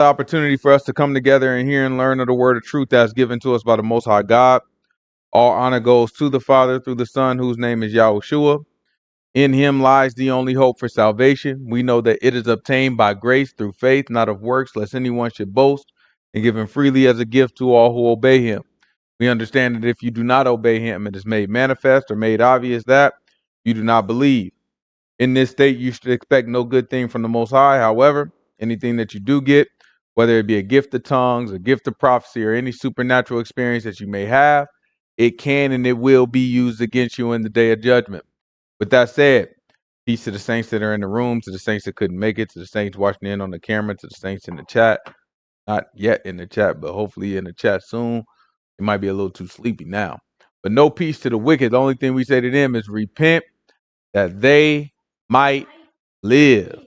Opportunity for us to come together and hear and learn of the word of truth that's given to us by the Most High God. All honor goes to the Father through the Son, whose name is Yahushua. In him lies the only hope for salvation. We know that it is obtained by grace through faith, not of works, lest anyone should boast, and given freely as a gift to all who obey him. We understand that if you do not obey him, it is made manifest or made obvious that you do not believe. In this state, you should expect no good thing from the Most High. However, anything that you do get, whether it be a gift of tongues, a gift of prophecy, or any supernatural experience that you may have, it can and it will be used against you in the day of judgment. With that said, peace to the saints that are in the room, to the saints that couldn't make it, to the saints watching in on the camera, to the saints in the chat. Not yet in the chat, but hopefully in the chat soon. It might be a little too sleepy now. But no peace to the wicked. The only thing we say to them is repent that they might live.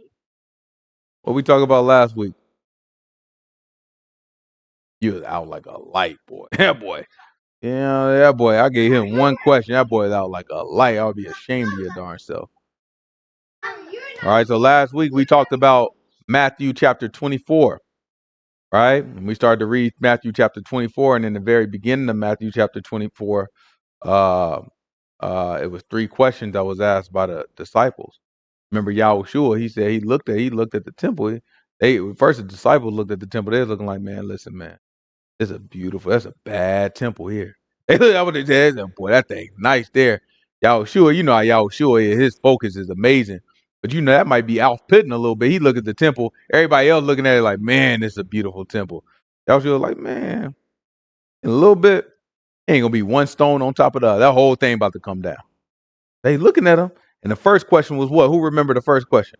What we talked about last week? You was out like a light, boy. That boy. Yeah, that boy. I gave him one question. That boy is out like a light. I would be ashamed of your darn self. All right. So last week we talked about Matthew chapter 24. Right? And we started to read Matthew chapter 24, and in the very beginning of Matthew chapter 24, it was 3 questions that was asked by the disciples. Remember Yahushua, he said he looked at the temple. First the disciples looked at the temple. They was looking like, man, listen, man, that's a bad temple here. They looked at what they said, boy, that thing nice there. Yahushua, you know how Yahushua is, his focus is amazing. But you know that might be off-putting a little bit. He looked at the temple, everybody else looking at it like, man, this is a beautiful temple. Yahushua was like, man, in a little bit, ain't gonna be one stone on top of the other. That whole thing about to come down. They looking at him. And the first question was what? Who remember the first question?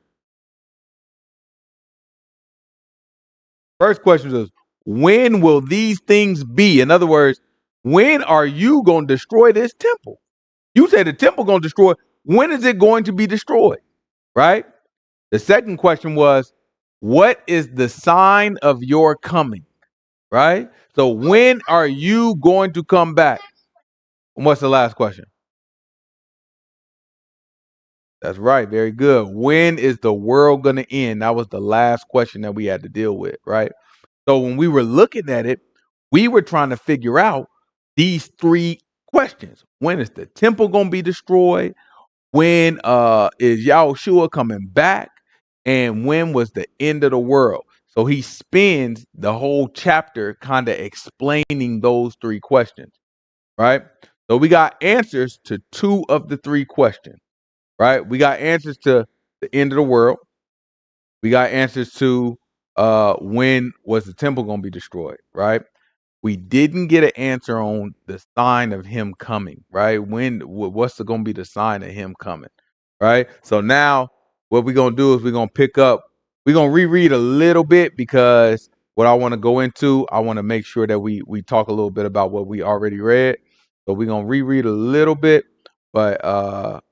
First question was, when will these things be? In other words, when are you going to destroy this temple? You say the temple going to destroy. When is it going to be destroyed? Right? The second question was, what is the sign of your coming? Right? So when are you going to come back? And what's the last question? That's right. Very good. When is the world going to end? That was the last question that we had to deal with, right? So when we were looking at it, we were trying to figure out these 3 questions. When is the temple going to be destroyed? When is Yahushua coming back? And when was the end of the world? So he spends the whole chapter kind of explaining those 3 questions, right? So we got answers to 2 of the 3 questions. Right? We got answers to the end of the world. We got answers to when was the temple going to be destroyed, right? We didn't get an answer on the sign of him coming, right? What's going to be the sign of him coming, right? So now what we're going to do is we're going to reread a little bit, because what I want to go into, I want to make sure that we talk a little bit about what we already read. So we're going to reread a little bit, but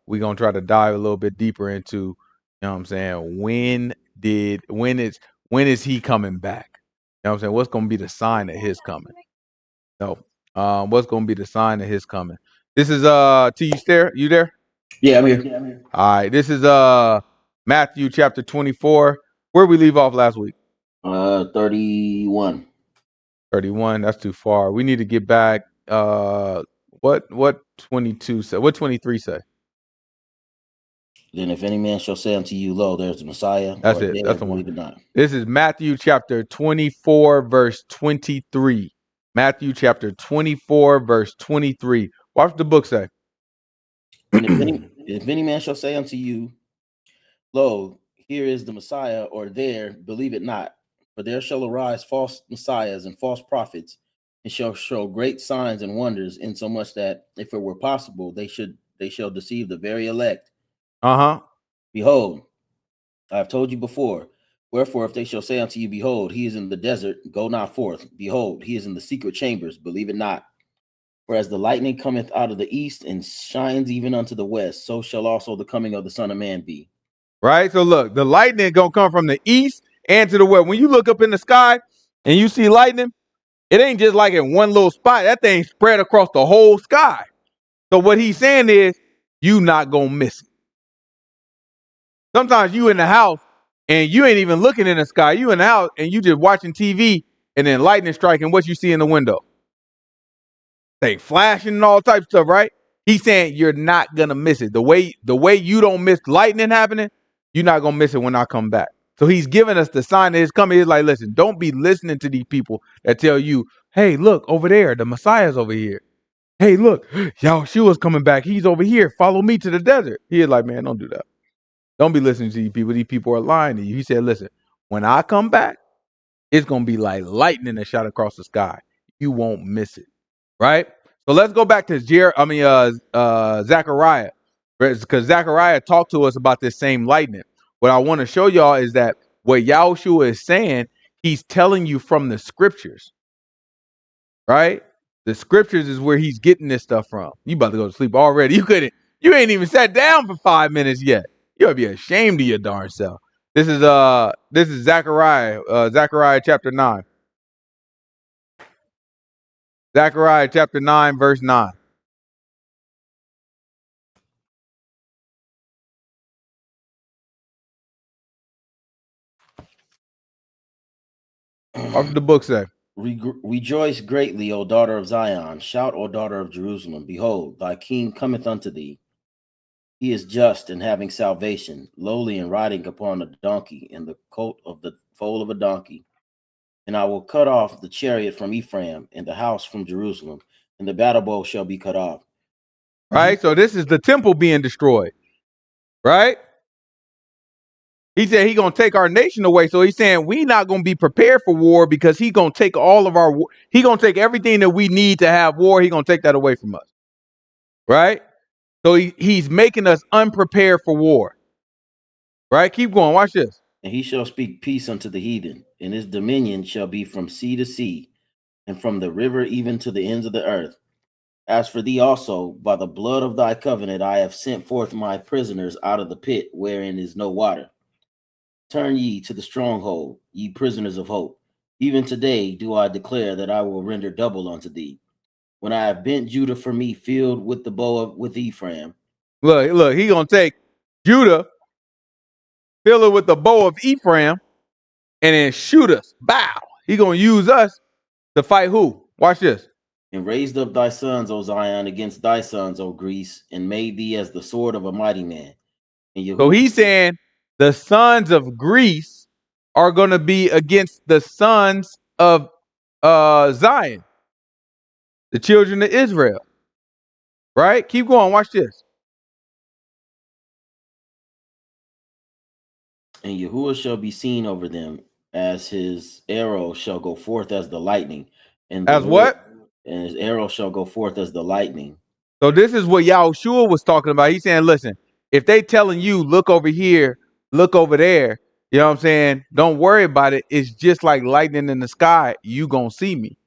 we're going to try to dive a little bit deeper into, you know what I'm saying, when is he coming back? You know what I'm saying? What's going to be the sign of his coming? No. What's going to be the sign of his coming? This is T, you there? Yeah, I'm here. All right. This is Matthew chapter 24. Where we leave off last week? 31. 31. That's too far. We need to get back. What 22 say? What 23 say? Then if any man shall say unto you, lo, there's the Messiah. That's it. That's the believe one. it not. This is Matthew chapter 24, verse 23. Matthew chapter 24, verse 23. Watch the book say. And if any man shall say unto you, lo, here is the Messiah, or there, believe it not. For there shall arise false messiahs and false prophets, and shall show great signs and wonders, insomuch that if it were possible, they shall deceive the very elect. Behold, I have told you before. Wherefore, if they shall say unto you, behold, he is in the desert, go not forth. Behold, he is in the secret chambers, believe it not. For as the lightning cometh out of the east and shines even unto the west, so shall also the coming of the Son of Man be. Right? So look, the lightning gonna come from the east and to the west. When you look up in the sky and you see lightning, it ain't just like in one little spot. That thing spread across the whole sky. So what he's saying is, you not gonna miss it. Sometimes you in the house and you ain't even looking in the sky. You and out and you just watching TV, and then lightning striking. What you see in the window? They flashing and all types of stuff, right? He's saying you're not gonna miss it. The way you don't miss lightning happening, you're not gonna miss it when I come back. So he's giving us the sign that is coming. He's like, listen, don't be listening to these people that tell you, hey, look over there, the Messiah's over here. Hey, look, Yahushua's coming back. He's over here. Follow me to the desert. He is like, man, don't do that. Don't be listening to these people. These people are lying to you. He said, listen, when I come back, it's gonna be like lightning that shot across the sky. You won't miss it. Right? So let's go back to Zechariah, because Zechariah talked to us about this same lightning. What I want to show y'all is that what Yahushua is saying, he's telling you from the scriptures, right? The scriptures is where he's getting this stuff from. You about to go to sleep already. You ain't even sat down for 5 minutes yet. You ought to be ashamed of your darn self. This is Zechariah, Zechariah chapter 9. Zechariah chapter 9, verse 9. What does the book say? Rejoice greatly, O daughter of Zion. Shout, O daughter of Jerusalem. Behold, thy king cometh unto thee. He is just and having salvation, lowly and riding upon a donkey, and the coat of the foal of a donkey. And I will cut off the chariot from Ephraim, and the house from Jerusalem, and the battle bow shall be cut off. Right? So this is the temple being destroyed. Right? He said he's going to take our nation away. So he's saying we not going to be prepared for war because he's going to take all of our, he's going to take everything that we need to have war. He's going to take that away from us. Right? So he's making us unprepared for war. Right? Keep going. Watch this. And he shall speak peace unto the heathen, and his dominion shall be from sea to sea, and from the river even to the ends of the earth. As for thee also, by the blood of thy covenant, I have sent forth my prisoners out of the pit wherein is no water. Turn ye to the stronghold, ye prisoners of hope. Even today do I declare that I will render double unto thee. When I have bent Judah for me, filled with the bow with Ephraim. Look, he's going to take Judah, fill it with the bow of Ephraim, and then shoot us. Bow. He's going to use us to fight who? Watch this. And raised up thy sons, O Zion, against thy sons, O Greece, and made thee as the sword of a mighty man. And So he's saying the sons of Greece are going to be against the sons of Zion, the children of Israel. Right? Keep going. Watch this. And Yahuah shall be seen over them, as his arrow shall go forth as the lightning. And As what? And his arrow shall go forth as the lightning. So this is what Yahushua was talking about. He's saying, listen, if they telling you, look over here, look over there, you know what I'm saying? Don't worry about it. It's just like lightning in the sky. You gonna see me.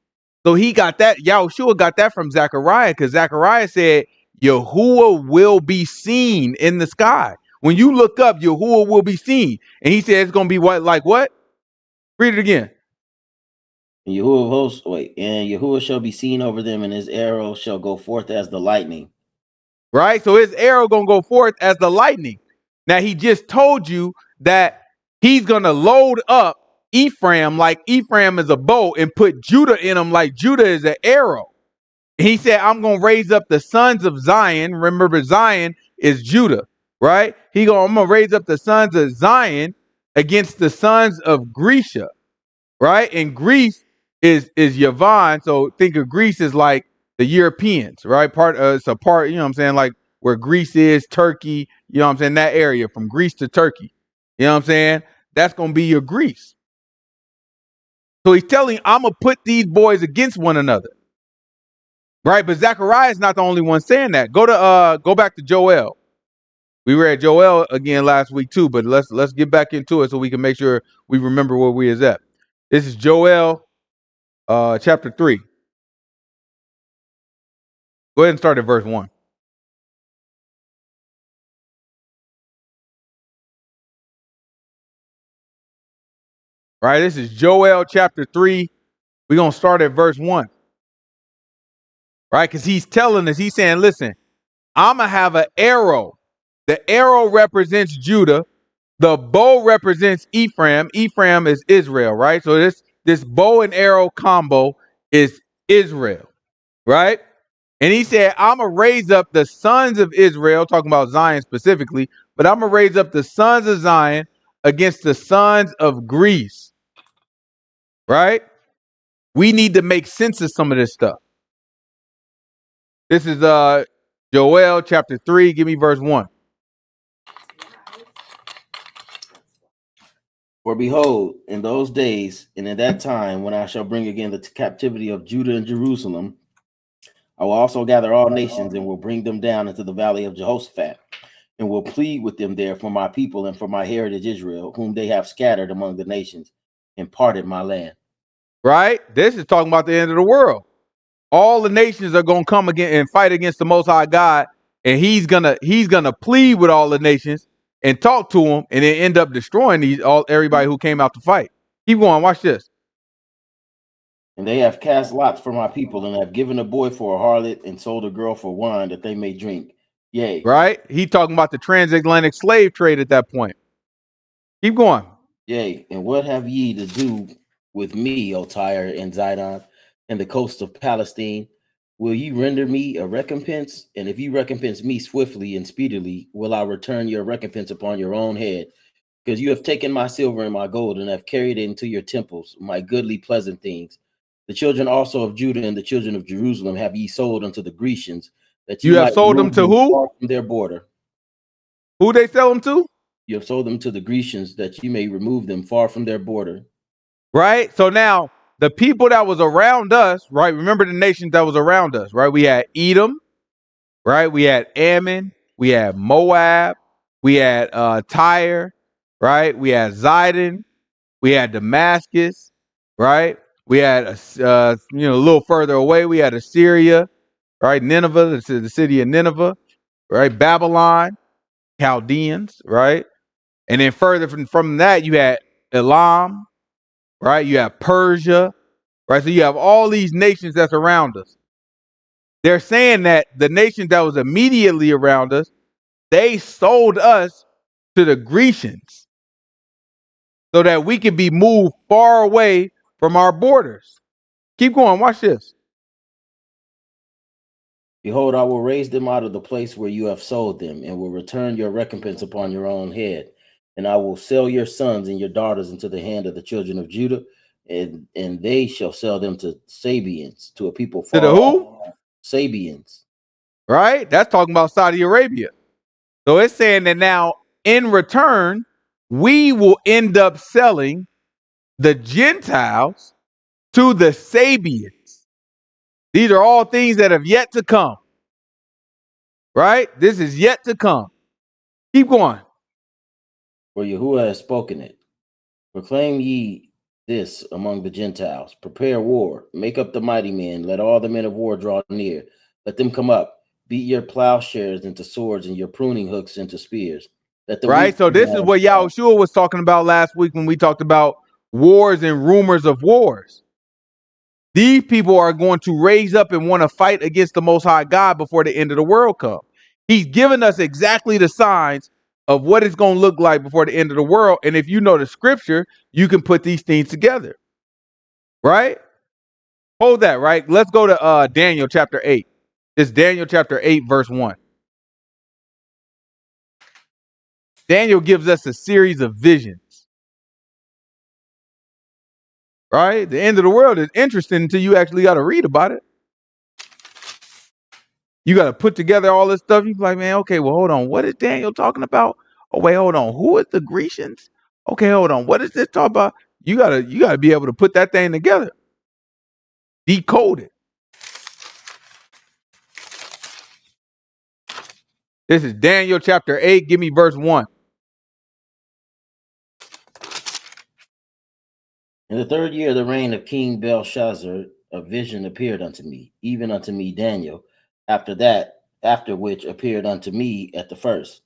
So he got that. Yahushua got that from Zechariah, because Zechariah said, Yahuah will be seen in the sky. When you look up, Yahuah will be seen. And he said it's going to be what? Like what? Read it again. And Yahuah of hosts, and Yahuah shall be seen over them, and his arrow shall go forth as the lightning. Right? So his arrow going to go forth as the lightning. Now he just told you that he's going to load up Ephraim like Ephraim is a bow and put Judah in him like Judah is an arrow. He said, I'm going to raise up the sons of Zion. Remember, Zion is Judah, right? I'm going to raise up the sons of Zion against the sons of Grecia, right? And Greece is Javan. So think of Greece as like the Europeans, right? It's a part, you know what I'm saying? Like where Greece is, Turkey, you know what I'm saying? That area from Greece to Turkey, you know what I'm saying? That's going to be your Greece. So he's telling you, I'm going to put these boys against one another. Right, but Zechariah is not the only one saying that. Go back to Joel. We read Joel again last week too, but let's get back into it so we can make sure we remember where we is at. This is Joel chapter 3. Go ahead and start at verse 1. Right, this is Joel chapter 3. We're gonna start at verse 1. Right, because he's telling us, he's saying, listen, I'm gonna have an arrow. The arrow represents Judah. The bow represents Ephraim. Ephraim is Israel, right? So this bow and arrow combo is Israel, right? And he said, I'm going to raise up the sons of Israel, talking about Zion specifically, but I'm going to raise up the sons of Zion against the sons of Greece, right? We need to make sense of some of this stuff. This is Joel chapter 3. Give me verse 1. For behold, in those days and in that time, when I shall bring again the captivity of Judah and Jerusalem, I will also gather all nations and will bring them down into the valley of Jehoshaphat, and will plead with them there for my people and for my heritage Israel, whom they have scattered among the nations and parted my land. Right? This is talking about the end of the world. All the nations are going to come again and fight against the Most High God, and he's gonna plead with all the nations and talk to them, and then end up destroying everybody who came out to fight. Keep going. Watch this. And they have cast lots for my people, and have given a boy for a harlot, and sold a girl for wine that they may drink. Yea. Right? He talking about the transatlantic slave trade at that point. Keep going. Yea, and what have ye to do with me, O Tyre and Zidon, and the coast of Palestine? Will ye render me a recompense? And if you recompense me swiftly and speedily, will I return your recompense upon your own head? Because you have taken my silver and my gold, and have carried it into your temples, my goodly pleasant things. The children also of Judah and the children of Jerusalem have ye sold unto the Grecians, that ye You have might sold them remove to them who? far from their border. Who they sell them to? You have sold them to the Grecians, that ye may remove them far from their border. Right? So now the people that was around us, right? Remember the nations that was around us, right? We had Edom, right? We had Ammon, we had Moab, we had Tyre, right? We had Zidon, we had Damascus, right? We had a little further away, we had Assyria, right? Nineveh, the city of Nineveh, right? Babylon, Chaldeans, right? And then further from that, you had Elam, right? You have Persia, right? So you have all these nations that's around us. They're saying that the nation that was immediately around us, they sold us to the Grecians so that we could be moved far away from our borders. Keep going. Watch this. Behold, I will raise them out of the place where you have sold them, and will return your recompense upon your own head. And I will sell your sons and your daughters into the hand of the children of Judah, and they shall sell them to Sabians, to a people To far the who? off. Sabians. Right? That's talking about Saudi Arabia. So it's saying that now, in return, we will end up selling the Gentiles to the Sabians. These are all things that have yet to come. Right? This is yet to come. Keep going. For Yahuah has spoken it. Proclaim ye this among the Gentiles. Prepare war. Make up the mighty men. Let all the men of war draw near. Let them come up. Beat your plowshares into swords and your pruning hooks into spears. Let the Right? weak So this is what Yahushua was talking about last week when we talked about wars and rumors of wars. These people are going to raise up and want to fight against the Most High God before the end of the world comes. He's given us exactly the signs of what it's going to look like before the end of the world. And if you know the scripture, you can put these things together. Right? Hold that, right? Let's go to Daniel chapter 8. It's Daniel chapter 8, verse 1. Daniel gives us a series of visions. Right? The end of the world is interesting until you actually got to read about it. You got to put together all this stuff. You're like, man, okay, well, hold on. What is Daniel talking about? Oh, wait, hold on. Who is the Grecians? Okay, hold on. What is this talk about? You gotta be able to put that thing together. Decode it. This is Daniel chapter 8. Give me verse 1. In the third year of the reign of King Belshazzar, a vision appeared unto me, even unto me Daniel, after which appeared unto me at the first.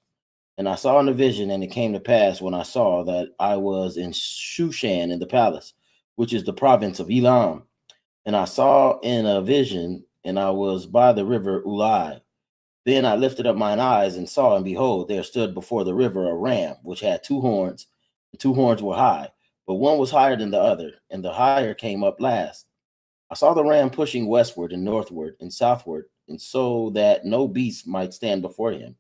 And I saw in the vision, and it came to pass when I saw that I was in Shushan in the palace, which is the province of Elam. And I saw in a vision, and I was by the river Ulai. Then I lifted up mine eyes and saw, and behold, there stood before the river a ram, which had 2 horns, and 2 horns were high, but one was higher than the other, and the higher came up last. I saw the ram pushing westward and northward and southward, and so that no beast might stand before him.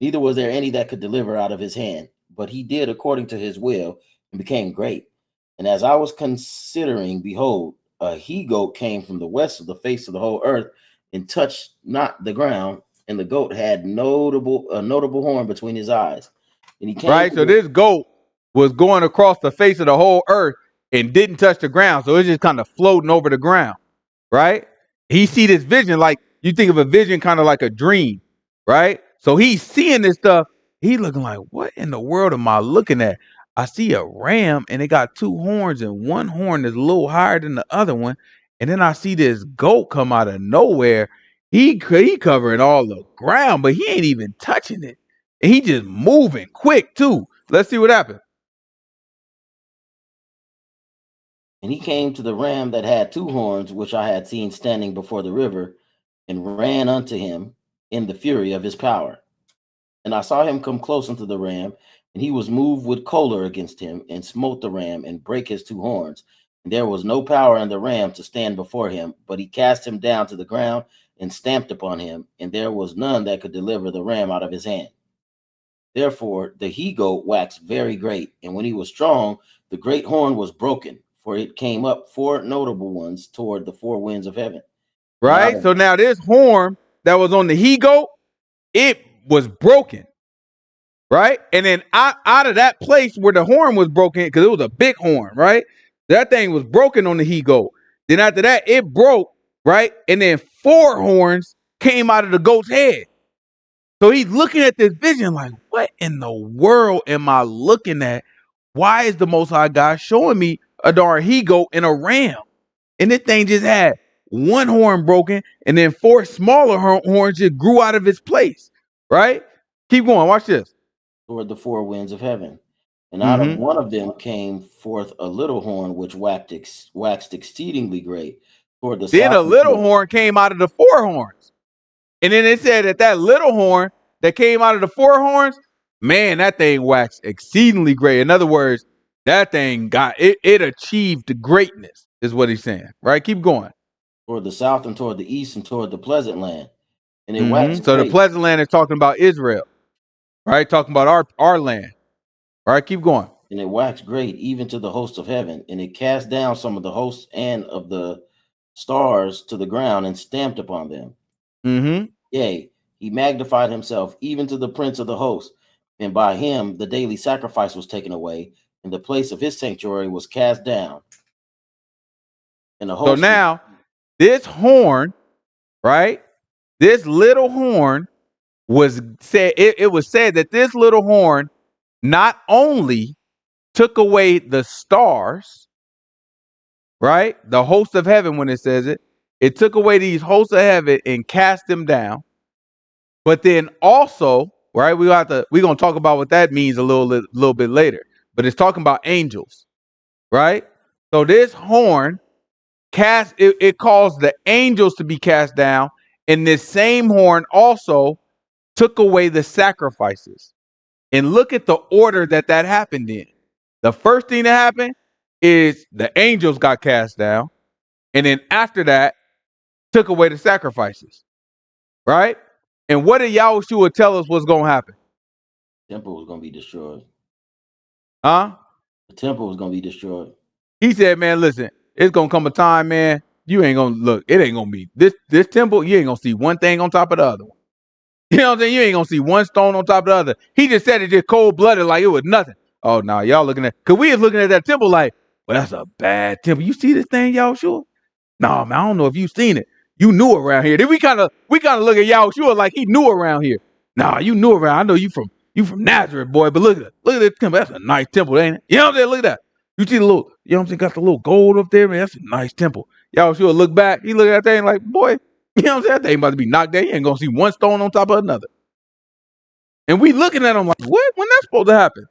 Neither was there any that could deliver out of his hand, but he did according to his will and became great. And as I was considering, behold, a he goat came from the west of the face of the whole earth and touched not the ground, and the goat had a notable horn between his eyes. And he came Right? So this goat was going across the face of the whole earth and didn't touch the ground. So it's just kind of floating over the ground. Right? He see this vision like you think of a vision kind of like a dream. Right? So he's seeing this stuff. He's looking like, what in the world am I looking at? I see a ram and it got 2 horns and one horn is a little higher than the other one. And then I see this goat come out of nowhere. He covering all the ground, but he ain't even touching it. And he just moving quick too. Let's see what happened. And he came to the ram that had 2 horns, which I had seen standing before the river, and ran unto him in the fury of his power. And I saw him come close unto the ram, and he was moved with choler against him, and smote the ram, and brake his 2 horns. And there was no power in the ram to stand before him, but he cast him down to the ground, and stamped upon him, and there was none that could deliver the ram out of his hand. Therefore the he goat waxed very great, and when he was strong, the great horn was broken, for it came up 4 notable ones toward the 4 winds of heaven. Right? So now this horn that was on the he goat, it was broken. Right? And then out of that place where the horn was broken, because it was a big horn, right? That thing was broken on the he goat. Then after that, it broke, right? And then 4 horns came out of the goat's head. So he's looking at this vision like, what in the world am I looking at? Why is the Most High God showing me a darn he goat and a ram? And this thing just had 1 horn broken, and then 4 smaller horns just grew out of its place, right? Keep going. Watch this. Toward the 4 winds of heaven. And out of one of them came forth a little horn, which waxed exceedingly great. Toward the then a little horn came out of the 4 horns. And then it said that little horn that came out of the 4 horns, man, that thing waxed exceedingly great. In other words, that thing got it achieved greatness, is what he's saying. Right? Keep going. Toward the south and toward the east and toward the pleasant land. And it waxed so great. The pleasant land is talking about Israel. Right? Talking about our land. All right, keep going. And it waxed great even to the host of heaven, and it cast down some of the hosts and of the stars to the ground and stamped upon them. Yea, he magnified himself even to the prince of the host, and by him the daily sacrifice was taken away, and the place of his sanctuary was cast down. And the host. So now, this horn, right? This little horn was said. It was said that this little horn not only took away the stars, right? The host of heaven, when it says it, it took away these hosts of heaven and cast them down. But then also, right, we're gonna talk about what that means a little bit later. But it's talking about angels, right? So this horn it caused the angels to be cast down, and this same horn also took away the sacrifices. And look at the order that happened in. The first thing that happened is the angels got cast down, and then after that, took away the sacrifices, right? And what did Yahushua tell us was going to happen? The temple was going to be destroyed. Huh? The temple was going to be destroyed. He said, man, listen, it's going to come a time, man, you ain't going to look. It ain't going to be this temple. You ain't going to see one thing on top of the other one. You know what I'm saying? You ain't going to see one stone on top of the other. He just said it just cold-blooded like it was nothing. Oh, no, y'all looking at, because we was looking at that temple like, well, that's a bad temple. You see this thing, Yahushua? No, man, I don't know if you've seen it. You knew around here. Then we kind of look at Yahushua like he knew around here. Nah, you knew around. I know you from Nazareth, boy. But look at this temple. That's a nice temple, ain't it? You know what I'm saying? Look at that. You see the little, you know what I'm saying? Got the little gold up there, man. That's a nice temple. Yahushua look back. He look at that thing like, boy, you know what I'm saying? That thing about to be knocked down. You ain't gonna see one stone on top of another. And we looking at him like, what? When that's supposed to happen?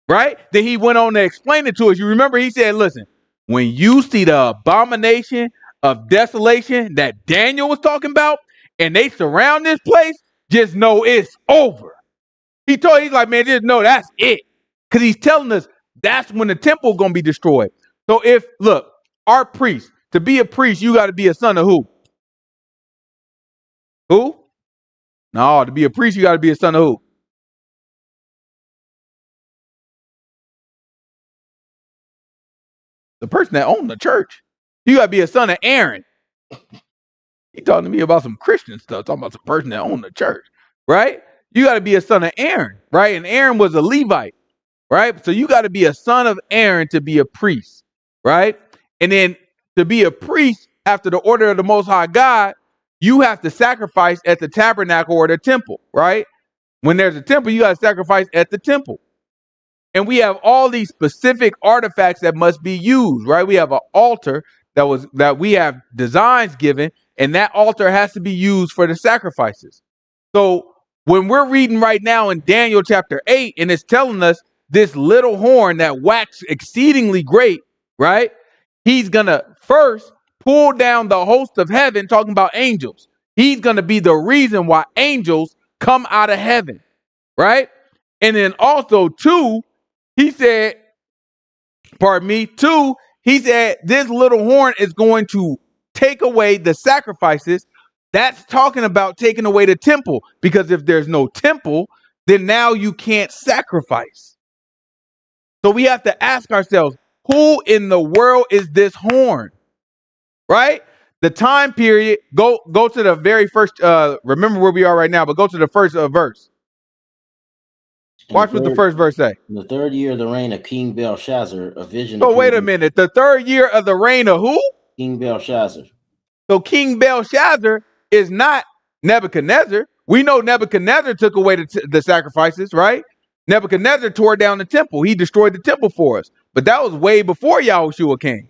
Right? Then he went on to explain it to us. You remember he said, listen, when you see the abomination of desolation that Daniel was talking about, and they surround this place, just know it's over. He's like, man, just know that's it. Because he's telling us that's when the temple gonna be destroyed. So look, our priest, to be a priest, you got to be a son of who? Who? No, to be a priest, you got to be a son of who? The person that owned the church. You got to be a son of Aaron. He talking to me about some Christian stuff, talking about the person that owned the church, right? You got to be a son of Aaron, right? And Aaron was a Levite, right? So you got to be a son of Aaron to be a priest, right? And then to be a priest after the order of the Most High God, you have to sacrifice at the tabernacle or the temple, right? When there's a temple, you got to sacrifice at the temple. And we have all these specific artifacts that must be used, right? We have an altar that we have designs given, and that altar has to be used for the sacrifices. So when we're reading right now in Daniel chapter 8, and it's telling us this little horn that waxed exceedingly great, right? He's going to first pull down the host of heaven, talking about angels. He's going to be the reason why angels come out of heaven, right? And then also, two, he said, he said, this little horn is going to take away the sacrifices. That's talking about taking away the temple, because if there's no temple, then now you can't sacrifice. So we have to ask ourselves, who in the world is this horn? Right? The time period, go to the very first, remember where we are right now, but go to the first verse. Watch what the first verse say. In the third year of the reign of King Belshazzar, a vision. So wait a minute. The third year of the reign of who? King Belshazzar. So King Belshazzar is not Nebuchadnezzar. We know Nebuchadnezzar took away the sacrifices, right? Nebuchadnezzar tore down the temple. He destroyed the temple for us. But that was way before Yahushua came.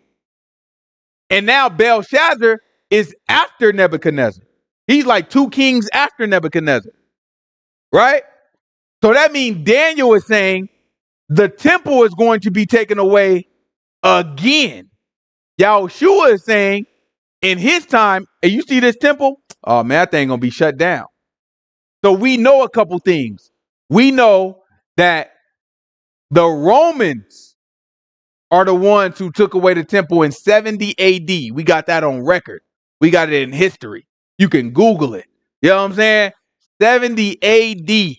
And now Belshazzar is after Nebuchadnezzar. He's like 2 kings after Nebuchadnezzar, right? So that means Daniel is saying the temple is going to be taken away again. Yahushua is saying in his time, and you see this temple? Oh man, that thing gonna be shut down. So we know a couple things. We know that the Romans are the ones who took away the temple in 70 AD. We got that on record. We got it in history. You can Google it. You know what I'm saying? 70 AD.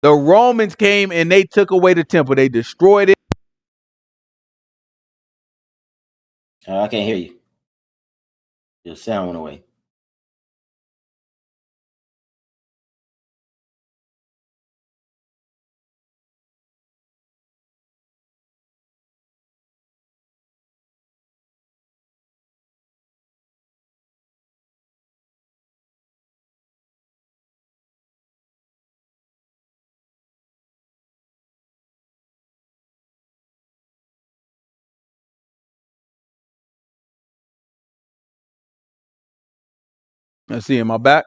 The Romans came and they took away the temple. They destroyed it. I can't hear you. Your sound went away. Let's see, am I back?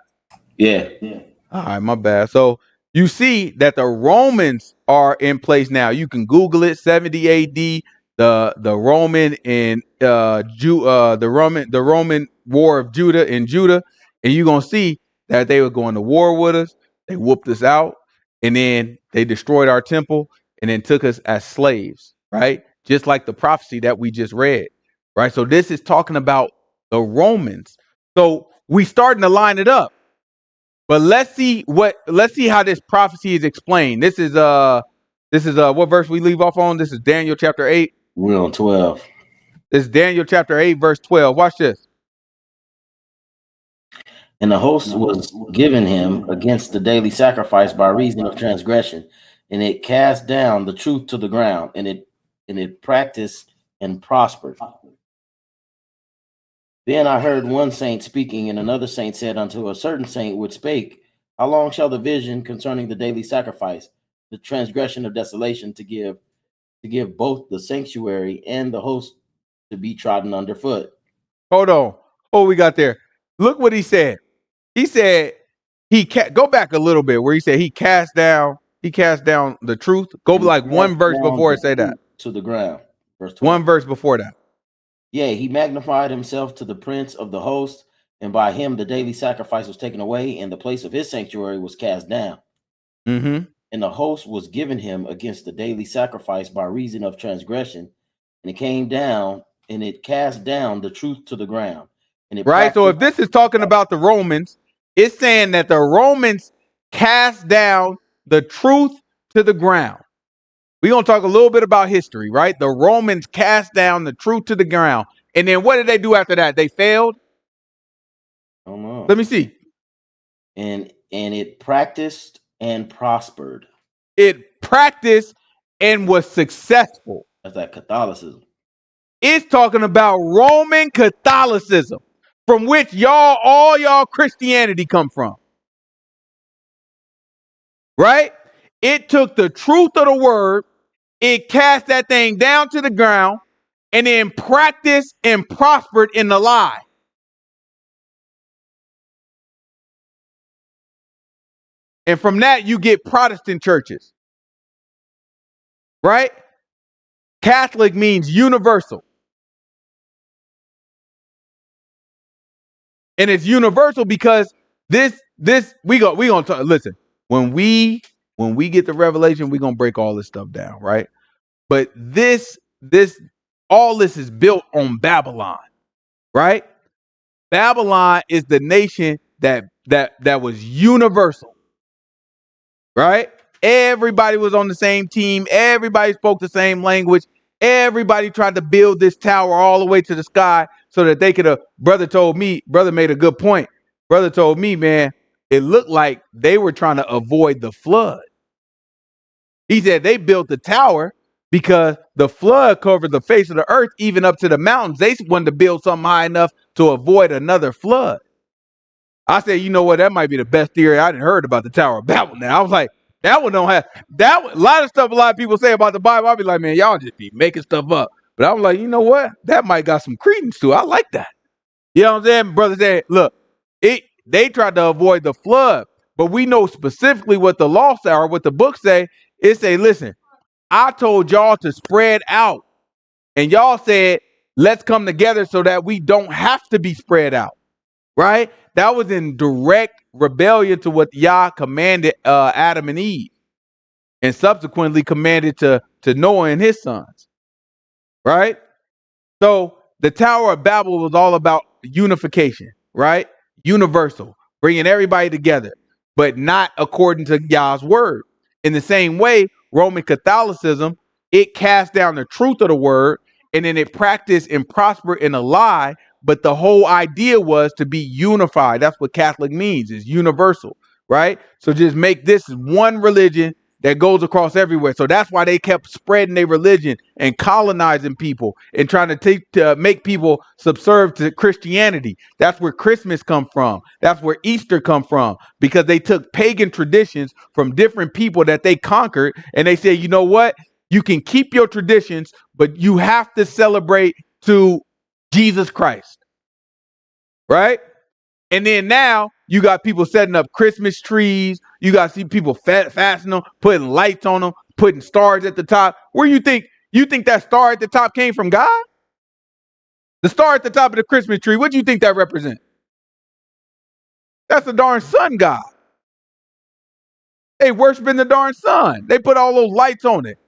Yeah. All right, my bad. So you see that the Romans are in place now. You can Google it, 70 AD, the Roman and the Roman War of Judah in Judah, and you're gonna see that they were going to war with us. They whooped us out, and then they destroyed our temple, and then took us as slaves, right? Just like the prophecy that we just read, right? So this is talking about the Romans. So we starting to line it up. But let's see how this prophecy is explained. This is what verse we leave off on? This is Daniel chapter 8. We're on 12. This is Daniel chapter 8, verse 12. Watch this. And the host was given him against the daily sacrifice by reason of transgression, and it cast down the truth to the ground, and it practiced and prospered. Then I heard one saint speaking, and another saint said unto a certain saint which spake, how long shall the vision concerning the daily sacrifice, the transgression of desolation, to give both the sanctuary and the host to be trodden underfoot? Hold on. Oh, we got there. Look what he said. He said go back a little bit where he said he cast down the truth. Go like one verse before it say that. To the ground. Verse 12. One verse before that. Yea, he magnified himself to the prince of the host And by him the daily sacrifice was taken away, and the place of his sanctuary was cast down. Mm-hmm. And the host was given him against the daily sacrifice by reason of transgression, and it came down, and it cast down the truth to the ground. And it Right. So if practiced. this is talking about the Romans, it's saying that the Romans cast down the truth to the ground. We're going to talk a little bit about history, right? The Romans cast down the truth to the ground. And then what did they do after that? They failed? Let me see. And it practiced and prospered. It practiced and was successful. That's that Catholicism. It's talking about Roman Catholicism, from which all y'all Christianity come from. Right? It took the truth of the word, it cast that thing down to the ground, and then practiced and prospered in the lie. And from that, you get Protestant churches. Right? Catholic means universal. And it's universal because we gonna talk. Listen, when we get the revelation, we're gonna break all this stuff down, right? But all this is built on Babylon, right? Babylon is the nation that was universal, right? Everybody was on the same team. Everybody spoke the same language. Everybody tried to build this tower all the way to the sky so that they could. Brother made a good point. Brother told me, man, it looked like they were trying to avoid the flood. He said they built the tower because the flood covered the face of the earth, even up to the mountains. They wanted to build something high enough to avoid another flood. I said, you know what? That might be the best theory I didn't heard about the Tower of Babel. Now I was like, that one don't have that. A lot of stuff a lot of people say about the Bible, I'll be like, man, y'all just be making stuff up. But I was like, you know what? That might got some credence to it. I like that. You know what I'm saying? Brother said, look, they tried to avoid the flood, but we know specifically what the law say or what the book say. It say, listen, I told y'all to spread out, and y'all said, let's come together so that we don't have to be spread out. Right? That was in direct rebellion to what Yah commanded Adam and Eve, and subsequently commanded to Noah and his sons. Right? So the Tower of Babel was all about unification, right? Universal, bringing everybody together, but not according to Yah's word. In the same way, Roman Catholicism, it cast down the truth of the word, and then it practiced and prospered in a lie. But the whole idea was to be unified. That's what Catholic means, is universal, right? So just make this one religion that goes across everywhere. So that's why they kept spreading their religion and colonizing people and trying to make people subserve to Christianity. That's where Christmas come from. That's where Easter come from, because they took pagan traditions from different people that they conquered, and they said, you know what? You can keep your traditions, but you have to celebrate to Jesus Christ, right? And then now you got people setting up Christmas trees. You got to see people fastening them, putting lights on them, putting stars at the top. Where you think that star at the top came from? God? The star at the top of the Christmas tree, what do you think that represents? That's the darn sun god. They worshiping the darn sun. They put all those lights on it,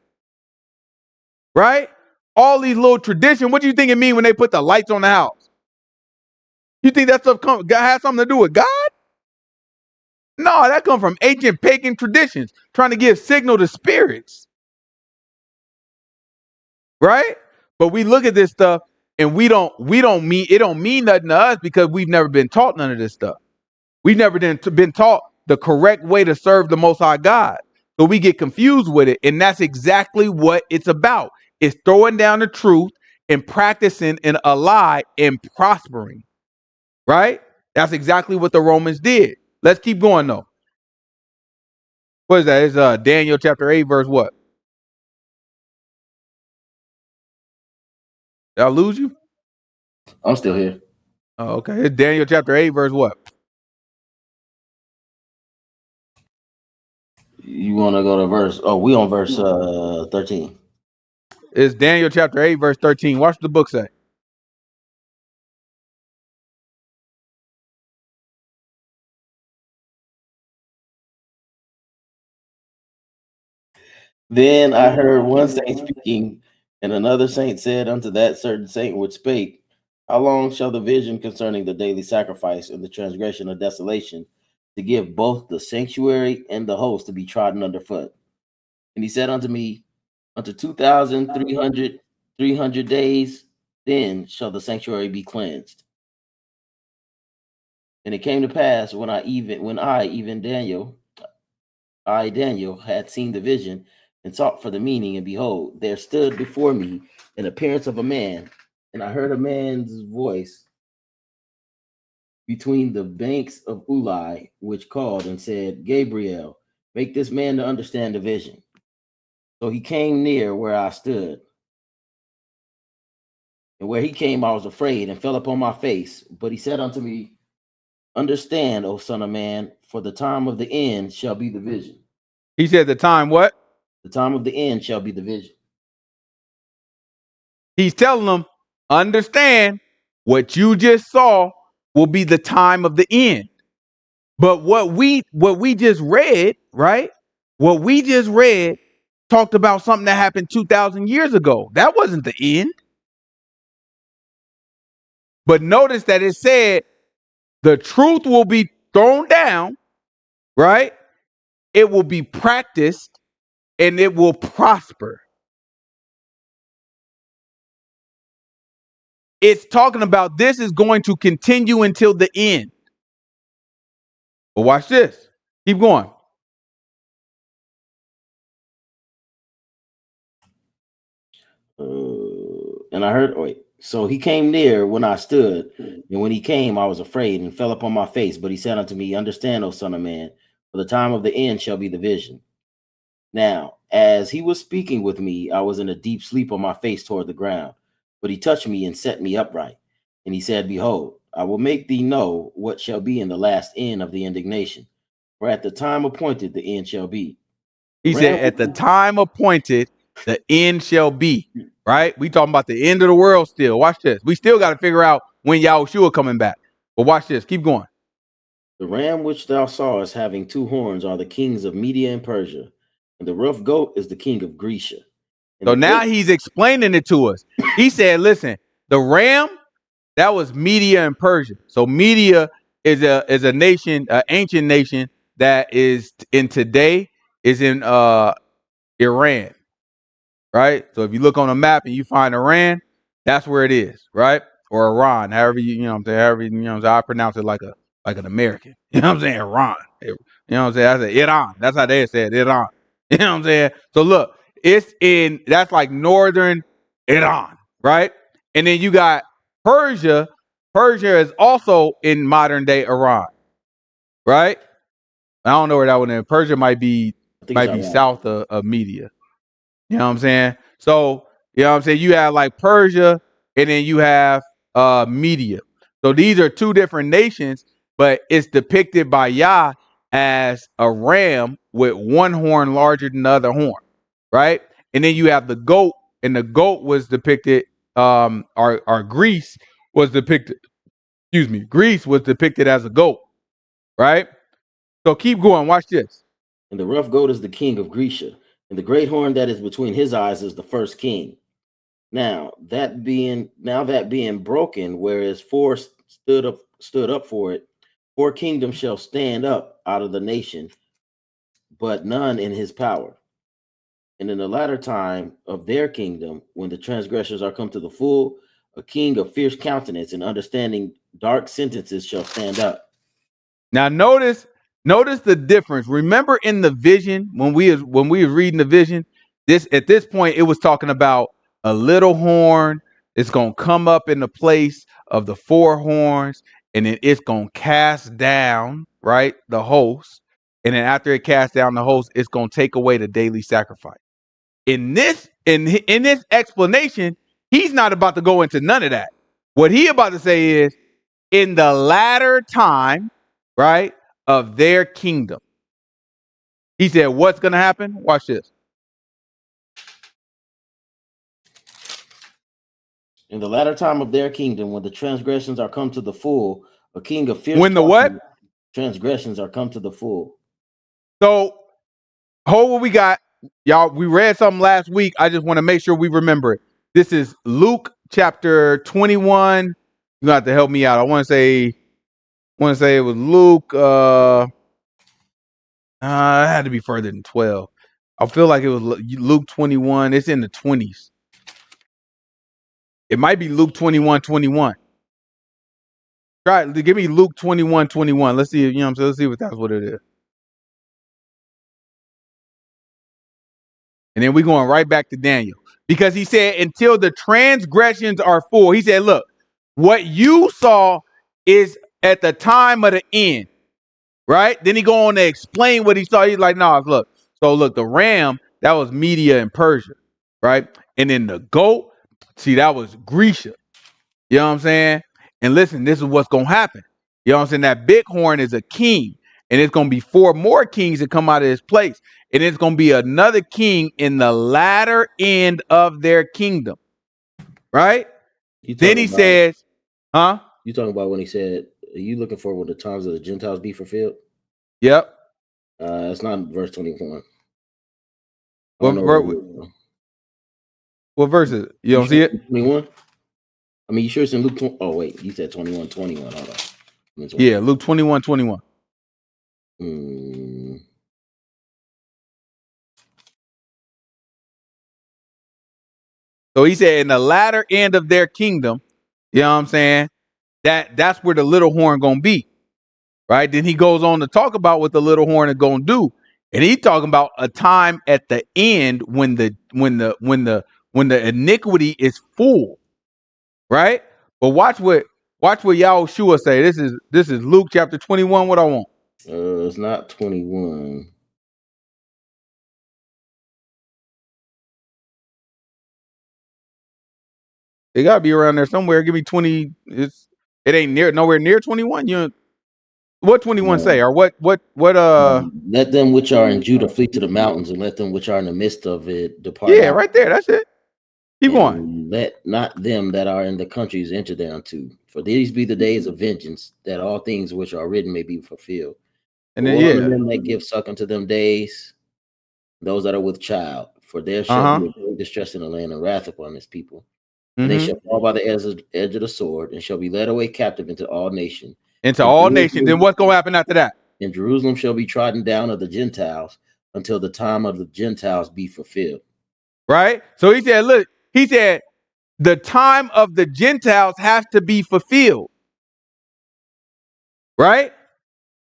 right? All these little traditions. What do you think it mean when they put the lights on the house? You think that stuff has something to do with God? No, that comes from ancient pagan traditions trying to give signal to spirits. Right? But we look at this stuff and it don't mean nothing to us because we've never been taught none of this stuff. We've never been taught the correct way to serve the Most High God. So we get confused with it. And that's exactly what it's about. It's throwing down the truth and practicing in a lie and prospering. Right? That's exactly what the Romans did. Let's keep going though. What is that? It's Daniel chapter 8, verse what? Did I lose you? I'm still here. Oh, okay. It's Daniel chapter 8, verse what? You want to go to verse? Oh, we on verse 13. It's Daniel chapter 8, verse 13. Watch the book say. Then I heard one saint speaking, and another saint said unto that certain saint which spake, how long shall the vision concerning the daily sacrifice and the transgression of desolation to give both the sanctuary and the host to be trodden underfoot? And he said unto me, unto 2,300 days, then shall the sanctuary be cleansed. And it came to pass when Daniel had seen the vision and sought for the meaning, and behold, there stood before me an appearance of a man, and I heard a man's voice between the banks of Ulai, which called and said, Gabriel, make this man to understand the vision. So he came near where I stood. And where he came, I was afraid and fell upon my face. But he said unto me, understand, O son of man, for the time of the end shall be the vision. He said the time what? The time of the end shall be the vision. He's telling them, understand what you just saw will be the time of the end. But what we just read, right? What we just read talked about something that happened 2,000 years ago. That wasn't the end. But notice that it said the truth will be thrown down, right? It will be practiced and it will prosper. It's talking about this is going to continue until the end. But watch this. Keep going. And I heard, so he came near when I stood, and when he came, I was afraid and fell upon my face. But he said unto me, understand, O son of man, for the time of the end shall be the vision. Now, as he was speaking with me, I was in a deep sleep on my face toward the ground. But he touched me and set me upright. And he said, behold, I will make thee know what shall be in the last end of the indignation. For at the time appointed, the end shall be. He said, at the time appointed, the end shall be. Right? We talking about the end of the world still. Watch this. We still got to figure out when Yahushua coming back. But watch this. Keep going. The ram which thou sawest having two horns are the kings of Media and Persia, and the rough goat is the king of Grecia. So now he's explaining it to us. He said, listen, the ram, that was Media and Persia. So Media is a nation, an ancient nation that is in today is in Iran. Right? So if you look on a map and you find Iran, that's where it is, right? Or Iran, however you know what I'm saying, however you know what I'm saying. I pronounce it like an American. You know what I'm saying? Iran. You know what I'm saying? I said Iran. That's how they said Iran. You know what I'm saying? So look, that's like northern Iran, right? And then you got Persia. Persia is also in modern day Iran, right? I don't know where that one is. Persia might be south of Media. You know what I'm saying? So, you know what I'm saying? You have like Persia and then you have Media. So these are two different nations, but it's depicted by Yah as a ram with one horn larger than the other horn, right? And then you have the goat, and the goat was depicted, or Greece was depicted, Greece was depicted as a goat, right? So keep going, watch this. And the rough goat is the king of Grecia, and the great horn that is between his eyes is the first king. Now that being broken, whereas four stood up for it, four kingdoms shall stand up out of the nation, but none in his power. And in the latter time of their kingdom, when the transgressors are come to the full, a king of fierce countenance and understanding dark sentences shall stand up. Now notice the difference. Remember in the vision when we was reading the vision, at this point it was talking about a little horn. It's gonna come up in the place of the four horns, and then it's gonna cast down, right, the host. And then after it casts down the host, it's gonna take away the daily sacrifice. In this explanation, he's not about to go into none of that. What he about to say is, in the latter time, right, of their kingdom. He said, what's going to happen? Watch this. In the latter time of their kingdom, when the transgressions are come to the full, a king of fierce When the what? Transgressions are come to the full. So, hold what we got. y'all, we read something last week. I just want to make sure we remember it. This is Luke chapter 21. You have to help me out. I want to say it was Luke. It had to be further than 12. I feel like it was Luke 21. It's in the 20s. It might be Luke 21:21. Try it. Give me Luke 21:21. Let's see. You know what I'm saying? Let's see if that's what it is. And then we're going right back to Daniel. Because he said, until the transgressions are full. He said, look, what you saw is at the time of the end. Right? Then he go on to explain what he saw. He's like, no, look. So look, the ram, that was Media and Persia. Right? And then the goat, see, that was Grecia. You know what I'm saying? And listen, this is what's going to happen. You know what I'm saying? That bighorn is a king. And it's going to be 4 more kings that come out of his place. And it's going to be another king in the latter end of their kingdom. Right? Then he says, huh? You talking about when he said, are you looking for when the times of the Gentiles be fulfilled? Yep. It's not verse 21. What verse is it? You don't see it? 21? I mean, you sure it's in Luke 20? Oh, wait. You said 21:21. Hold on. Yeah, Luke 21:21. So he said, in the latter end of their kingdom, you know what I'm saying? That's where the little horn gonna be. Right? Then he goes on to talk about what the little horn is gonna do. And he's talking about a time at the end when the iniquity is full. Right? But watch what Yahushua say. This is Luke chapter 21. What I want. It's not 21. It gotta be around there somewhere. Give me 20. It ain't nowhere near 21. What 21 say? Or what let them which are in Judah flee to the mountains, and let them which are in the midst of it depart. Yeah, right there. That's it. Keep going. Let not them that are in the countries enter thereunto, for these be the days of vengeance, that all things which are written may be fulfilled. And then them that give suck unto them days, those that are with child, for there shall be great distress in the land and wrath upon this people. And they shall fall by the edge of the sword, and shall be led away captive into all nations. Into all nations. Then what's going to happen after that? And Jerusalem shall be trodden down of the Gentiles until the time of the Gentiles be fulfilled. Right? So he said, look, the time of the Gentiles has to be fulfilled. Right?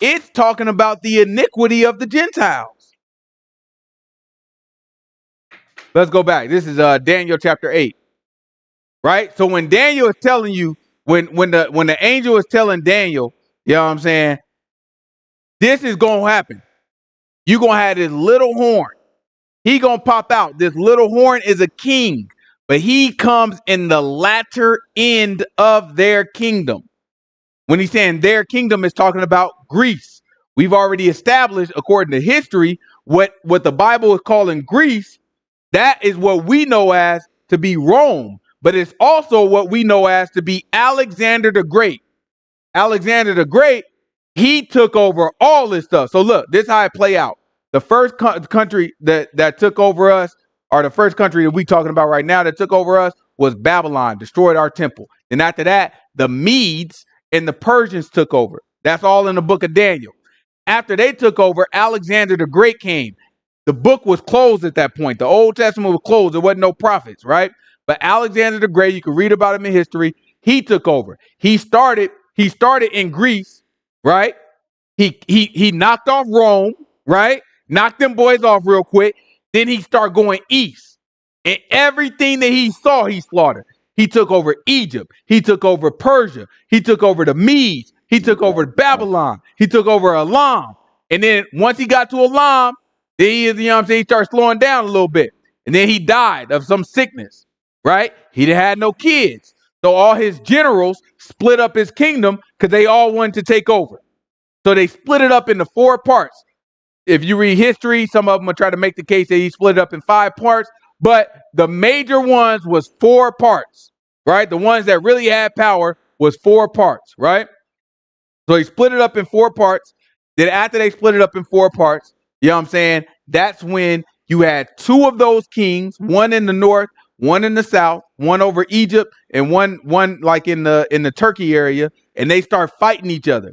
It's talking about the iniquity of the Gentiles. Let's go back. This is Daniel chapter 8. Right? So when Daniel is telling you, when the angel is telling Daniel, you know what I'm saying, this is going to happen. You're going to have this little horn. He going to pop out. This little horn is a king, but he comes in the latter end of their kingdom. When he's saying their kingdom, is talking about Greece. We've already established, according to history, what the Bible is calling Greece. That is what we know as to be Rome, but it's also what we know as to be Alexander the Great. Alexander the Great, he took over all this stuff. So look, this is how it play out. The first country that took over us, or the first country that we talking about right now that took over us, was Babylon, destroyed our temple. And after that, the Medes and the Persians took over. That's all in the book of Daniel. After they took over, Alexander the Great came. The book was closed at that point. The Old Testament was closed. There wasn't no prophets, right? But Alexander the Great, you can read about him in history. He took over. He started in Greece, right? He knocked off Rome, right? Knocked them boys off real quick. Then he started going east. And everything that he saw, he slaughtered. He took over Egypt. He took over Persia. He took over the Medes. He took over Babylon. He took over Elam. And then once he got to Elam, then he started slowing down a little bit. And then he died of some sickness, right? He had no kids. So all his generals split up his kingdom because they all wanted to take over. So they split it up into 4 parts. If you read history, some of them will try to make the case that he split it up in 5 parts. But the major ones was 4 parts, right? The ones that really had power was 4 parts, right? So he split it up in 4 parts. Then after they split it up in 4 parts, you know what I'm saying? That's when You had two of those kings, one in the north, one in the south, one over Egypt, and one like in the Turkey area, and they start fighting each other.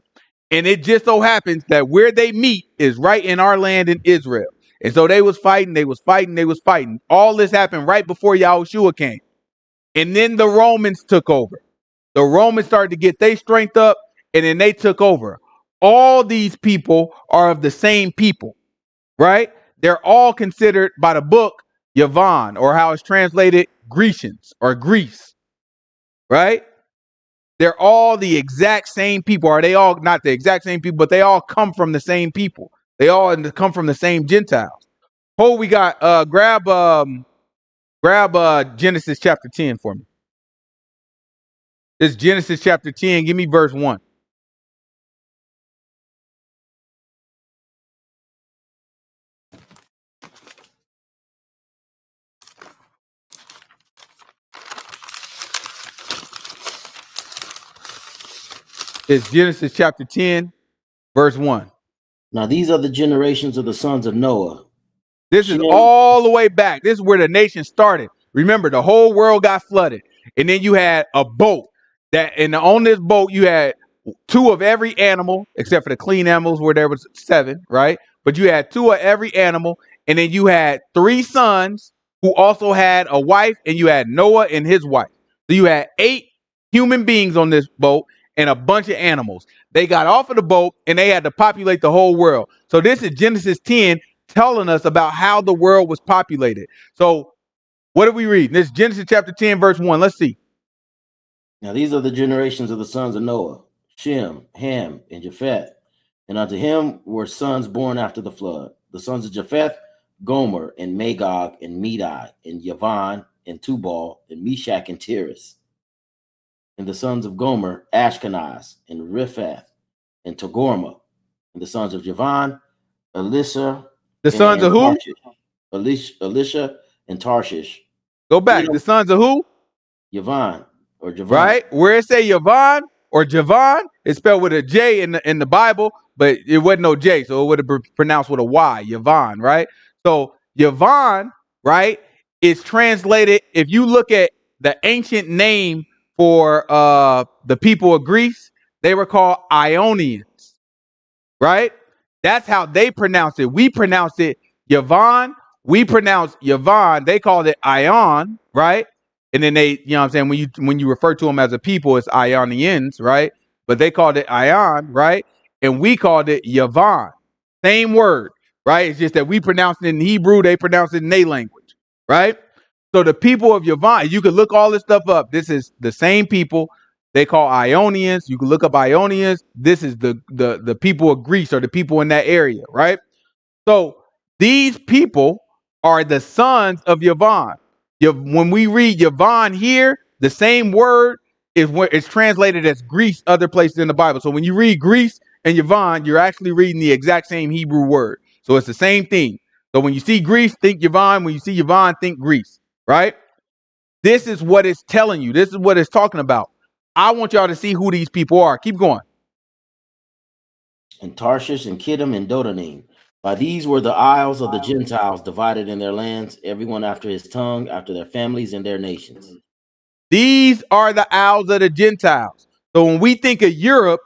And it just so happens that where they meet is right in our land in Israel. And so they was fighting, they was fighting, they was fighting. All this happened right before Yahushua came. And then the Romans took over. The Romans started to get their strength up, and then they took over. All these people are of the same people, right? They're all considered by the book Yavan, or how it's translated Grecians or Greece, right? They're all the exact same people. Are they all not the exact same people, but they all come from the same people. They all come from the same Gentiles. Oh, we got grab Genesis chapter 10 for me. It's Genesis chapter 10. Give me verse 1. It's Genesis chapter 10, verse 1. Now these are the generations of the sons of Noah. This is Shem, all the way back. This is where the nation started. Remember, the whole world got flooded. And then you had a boat and on this boat, you had two of every animal, except for the clean animals where there was 7, right? But you had two of every animal. And then you had 3 sons who also had a wife, and you had Noah and his wife. So you had 8 human beings on this boat and a bunch of animals. They got off of the boat and they had to populate the whole world. So this is Genesis 10 telling us about how the world was populated. So what do we read? This is Genesis chapter 10, verse 1. Let's see. now these are the generations of the sons of Noah, Shem, Ham, and Japheth. And unto him were sons born after the flood. The sons of Japheth, Gomer, and Magog, and Medai, and Javan, and Tubal, and Meshach, and Tiras. And the sons of Gomer, Ashkenaz, and Riphath, and Togorma. And the sons of Javan, Elisha, The sons of who? Elisha and Tarshish. Go back. The sons of who? Javan or Javan. Right? Where it say Yavan or Javan, it's spelled with a J in the Bible, but it wasn't no J, so it would have been pronounced with a Y, Yavan, right? So Yavan, right, is translated, if you look at the ancient name for the people of Greece, they were called Ionians, right? That's how they pronounce it. We pronounce it Yavan. We pronounce Yavan. They called it Ion, right? And then they, you know what I'm saying, when you refer to them as a people, it's Ionians, right? But they called it Ion, right? And we called it Yavan. Same word, right? It's just that we pronounce it in Hebrew, they pronounce it in their language, right? So the people of Yavan, you can look all this stuff up. This is the same people they call Ionians. You can look up Ionians. This is the people of Greece, or the people in that area, right? So these people are the sons of Yavan. When we read Yavan here, the same word is where it's translated as Greece other places in the Bible. So when you read Greece and Yavan, you're actually reading the exact same Hebrew word. So it's the same thing. So when you see Greece, think Yavan. When you see Yavan, think Greece, right? This is what it's telling you. This is what it's talking about. I want y'all to see who these people are. Keep going. And Tarshish and Kittim and Dodanim. By these were the isles of the Gentiles divided in their lands, everyone after his tongue, after their families and their nations. These are the isles of the Gentiles. So when we think of Europe,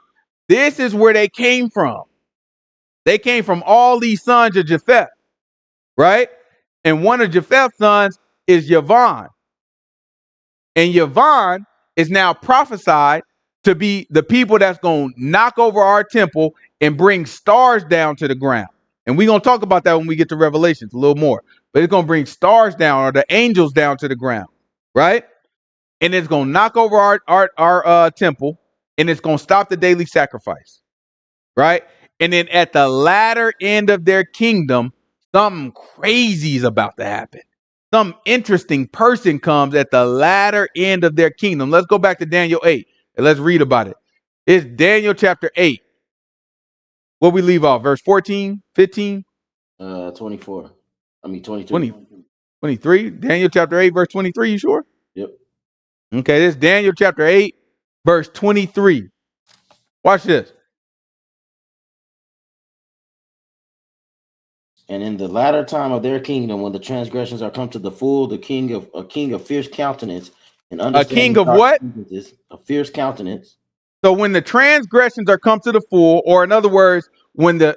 this is where they came from. They came from all these sons of Japheth, right? And one of Japheth's sons is Yavan. And Yavan is now prophesied to be the people that's going to knock over our temple and bring stars down to the ground. And we're going to talk about that when we get to Revelations a little more. But it's going to bring stars down, or the angels down to the ground, right? And it's going to knock over our temple, and it's going to stop the daily sacrifice, right? And then at the latter end of their kingdom, something crazy is about to happen. Some interesting person comes at the latter end of their kingdom. Let's go back to Daniel 8 and let's read about it. It's Daniel chapter 8. What we leave off? Verse 14, 15? 24. I mean 22. 20, 23? Daniel chapter 8, verse 23, you sure? Yep. Okay, this is Daniel chapter 8, verse 23. Watch this. And in the latter time of their kingdom, when the transgressions are come to the full, a king of fierce countenance and A king understanding of dark what? sentences, a fierce countenance. So when the transgressions are come to the full, or in other words, when the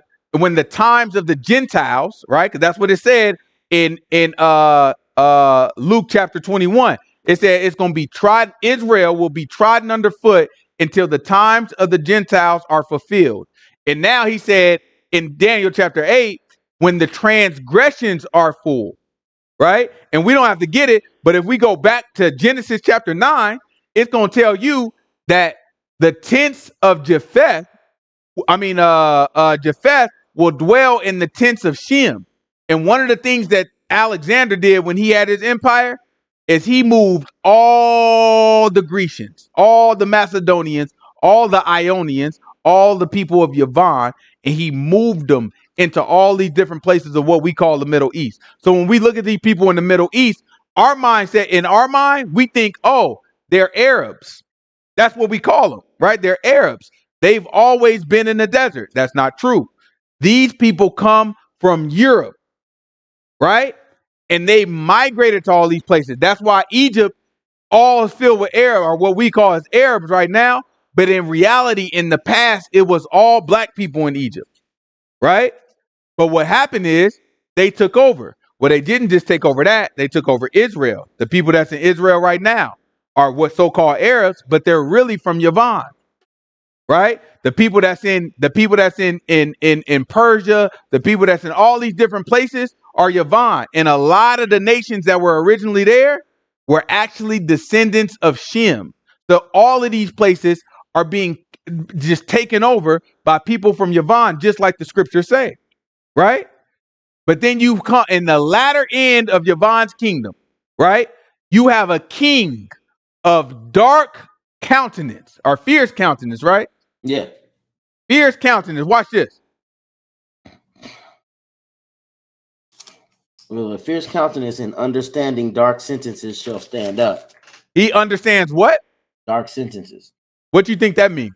times of the Gentiles, right? Because that's what it said in Luke chapter 21. It said it's going to be trodden. Israel will be trodden underfoot until the times of the Gentiles are fulfilled. And now he said in Daniel chapter 8, when the transgressions are full, right? And we don't have to get it, but if we go back to Genesis chapter 9, it's going to tell you that the tents of Japheth will dwell in the tents of Shem. And one of the things that Alexander did when he had his empire is he moved all the Grecians, all the Macedonians, all the Ionians, all the people of Yavan, and he moved them into all these different places of what we call the Middle East. So when we look at these people in the Middle East, in our mind, we think, oh, they're Arabs. That's what we call them, right? They're Arabs. They've always been in the desert. That's not true. These people come from Europe, right? And they migrated to all these places. That's why Egypt all is filled with Arab, or what we call as Arabs right now. But in reality, in the past, it was all black people in Egypt, right? But what happened is they took over. Well, they didn't just take over that. They took over Israel. The people that's in Israel right now are what so-called Arabs, but they're really from Yavan, right? The people that's in Persia, the people that's in all these different places are Yavan. And a lot of the nations that were originally there were actually descendants of Shem. So all of these places are being just taken over by people from Yavan, just like the scriptures say, right? But then you come in the latter end of Yavan's kingdom, right? You have a king of dark countenance, or fierce countenance, right? Yeah. Fierce countenance. Watch this. Well, a fierce countenance and understanding dark sentences shall stand up. He understands what? Dark sentences. What you think that means?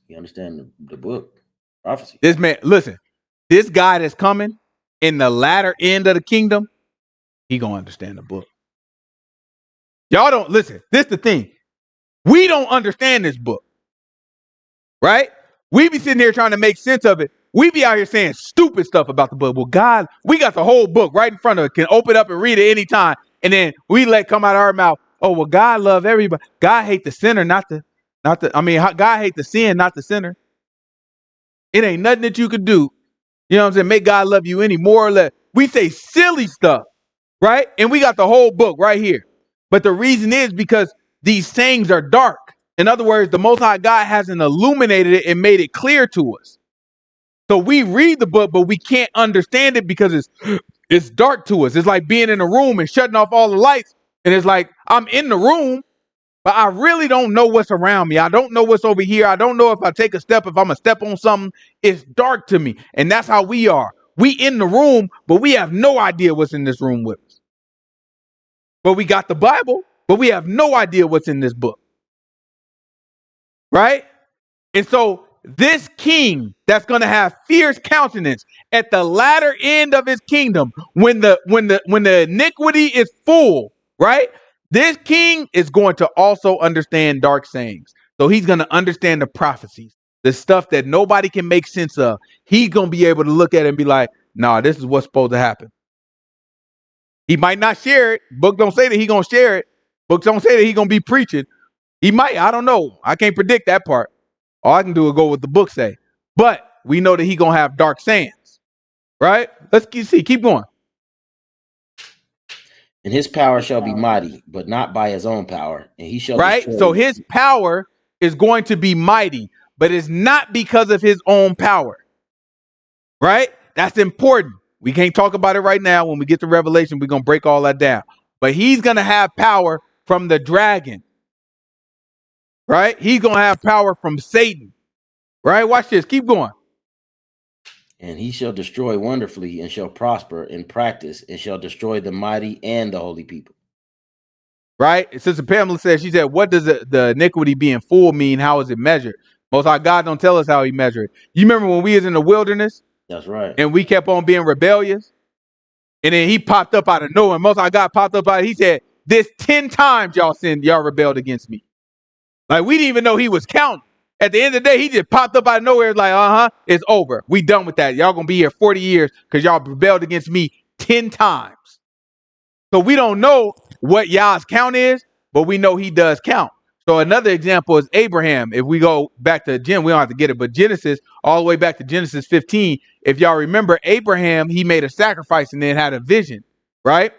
You understand the book, prophecy. This man, listen, this guy that's coming in the latter end of the kingdom, he gonna understand the book. Y'all don't listen. This the thing. We don't understand this book, right? We be sitting here trying to make sense of it. We be out here saying stupid stuff about the book. Well, God, we got the whole book right in front of us. Can open up and read it anytime. And then we let come out of our mouth, oh, well, God love everybody. God hate the sinner, God hate the sin, not the sinner. It ain't nothing that you could do. You know what I'm saying? Make God love you any more or less. We say silly stuff, right? And we got the whole book right here. But the reason is because these sayings are dark. In other words, the Most High God hasn't illuminated it and made it clear to us. So we read the book, but we can't understand it because it's dark to us. It's like being in a room and shutting off all the lights. And it's like, I'm in the room, but I really don't know what's around me. I don't know what's over here. I don't know if I take a step, if I'm going to step on something. It's dark to me. And that's how we are. We in the room, but we have no idea what's in this room with us. But we got the Bible, but we have no idea what's in this book. Right? And so this king that's going to have fierce countenance at the latter end of his kingdom, when the iniquity is full, right? This king is going to also understand dark sayings. So he's going to understand the prophecies, the stuff that nobody can make sense of. He's going to be able to look at it and be like, nah, this is what's supposed to happen. He might not share it. Book don't say that he's going to share it. Books don't say that he's going to be preaching. He might. I don't know. I can't predict that part. All I can do is go with the book say. But we know that he's going to have dark sayings. Right? Let's see. Keep going. And his power shall be mighty, but not by his own power. And he shall right. So his power is going to be mighty, but it's not because of his own power. Right? That's important. We can't talk about it right now. When we get to Revelation, we're going to break all that down. But he's going to have power from the dragon. Right? He's going to have power from Satan. Right? Watch this. Keep going. And he shall destroy wonderfully and shall prosper in practice and shall destroy the mighty and the holy people. Right? Sister Pamela says, she said, what does the iniquity being full mean? How is it measured? Most High God don't tell us how he measured it. You remember when we was in the wilderness? That's right. And we kept on being rebellious. And then he popped up out of nowhere. Most High God popped up out. He said, "This 10 times y'all rebelled against me." Like we didn't even know he was counting. At the end of the day, he just popped up out of nowhere. Like, it's over. We done with that. Y'all gonna be here 40 years because y'all rebelled against me 10 times. So we don't know what Yah's count is, but we know he does count. So another example is Abraham. If we go back to Gen, we don't have to get it, but Genesis, all the way back to Genesis 15. If y'all remember, Abraham, he made a sacrifice and then had a vision, right?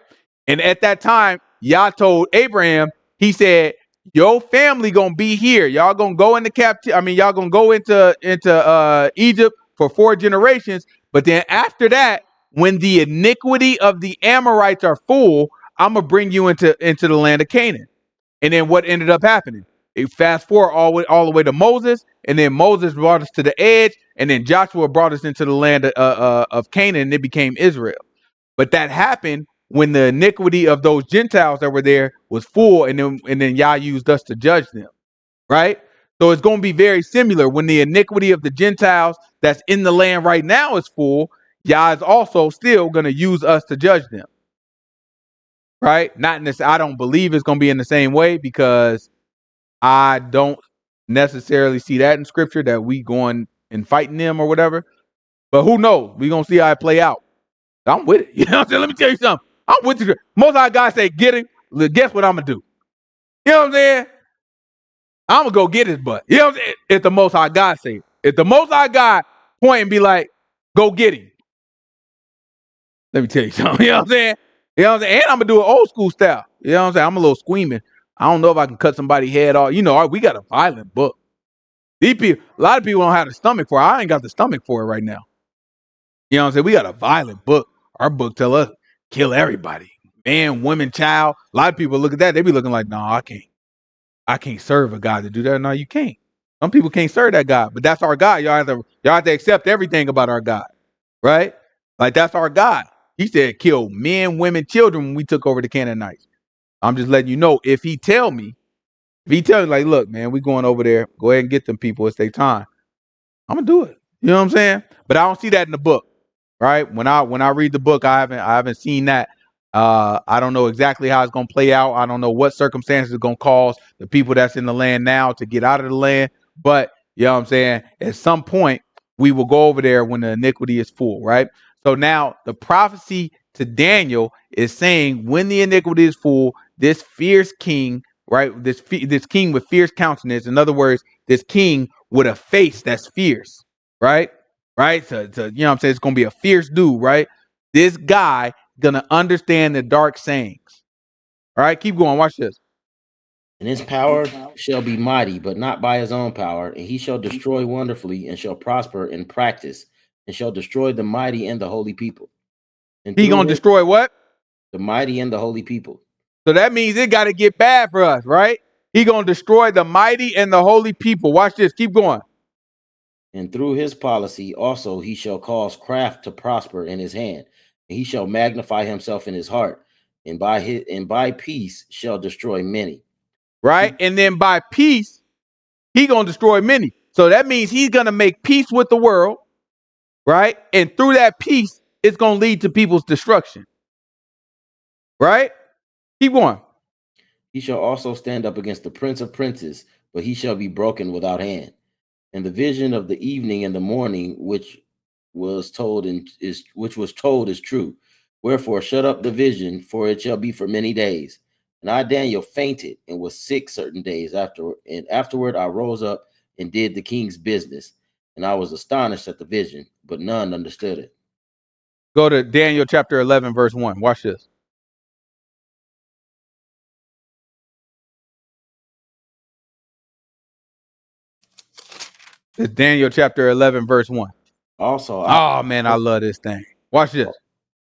And at that time, Yah told Abraham, he said, your family gonna be here. Y'all gonna go into captivity. I mean, y'all gonna go into Egypt for 4 generations. But then after that, when the iniquity of the Amorites are full, I'm gonna bring you into the land of Canaan. And then what ended up happening? It fast forward all the way to Moses, and then Moses brought us to the edge, and then Joshua brought us into the land of Canaan, and it became Israel. But that happened when the iniquity of those Gentiles that were there was full, and then Yah used us to judge them, right? So it's going to be very similar when the iniquity of the Gentiles that's in the land right now is full. Yah is also still going to use us to judge them, right? Not in this. I don't believe it's going to be in the same way because I don't necessarily see that in Scripture that we going and fighting them or whatever. But who knows? We gonna see how it play out. I'm with it. You know what I'm saying? Let me tell you something. I'm with you. Most of our guys say get him. Guess what I'm gonna do? You know what I'm saying? I'm gonna go get his butt. You know what I'm saying? If the Most High God say it. If the Most High God point and be like, go get him. Let me tell you something. You know what I'm saying? You know what I'm saying? And I'm gonna do it old school style. You know what I'm saying? I'm a little squeaming. I don't know if I can cut somebody's head off. You know, we got a violent book. These people, a lot of people don't have the stomach for it. I ain't got the stomach for it right now. You know what I'm saying? We got a violent book. Our book tell us kill everybody. Man, women, child. A lot of people look at that. They be looking like, no, I can't. I can't serve a God to do that. No, you can't. Some people can't serve that God, but that's our God. Y'all have to accept everything about our God, right? Like that's our God. He said kill men, women, children when we took over the Canaanites. I'm just letting you know, if he tell me like, look, man, we going over there, go ahead and get them people. It's their time. I'm gonna do it. You know what I'm saying? But I don't see that in the book, right? When I read the book, I haven't seen that. I don't know exactly how it's gonna play out. I don't know what circumstances are gonna cause the people that's in the land now to get out of the land. But you know what I'm saying? At some point, we will go over there when the iniquity is full, right? So now the prophecy to Daniel is saying when the iniquity is full, this fierce king, right? This king with fierce countenance. In other words, this king with a face that's fierce, right? Right? So you know what I'm saying? It's gonna be a fierce dude, right? This guy gonna understand the dark sayings. All right, keep going. Watch this. And his power shall be mighty, but not by his own power. And he shall destroy wonderfully, and shall prosper in practice, and shall destroy the mighty and the holy people. And He gonna through it, destroy what? the mighty and the holy people. So that means it got to get bad for us, right? He gonna destroy the mighty and the holy people. Watch this. Keep going. And through his policy also he shall cause craft to prosper in his hand. And he shall magnify himself in his heart, and by peace shall destroy many. Right? And then by peace, he gonna destroy many. So that means he's gonna make peace with the world, right? And through that peace, it's gonna lead to people's destruction. Right? Keep going. He shall also stand up against the prince of princes, but he shall be broken without hand. And the vision of the evening and the morning, which was told is true. Wherefore shut up the vision, for it shall be for many days. And I, Daniel, fainted and was sick certain days afterward. And afterward I rose up and did the king's business. And I was astonished at the vision, but none understood it. Go to Daniel chapter 11, verse 1. Watch this. It's Daniel chapter 11, verse 1. Also, Oh, man, I love this thing. Watch this.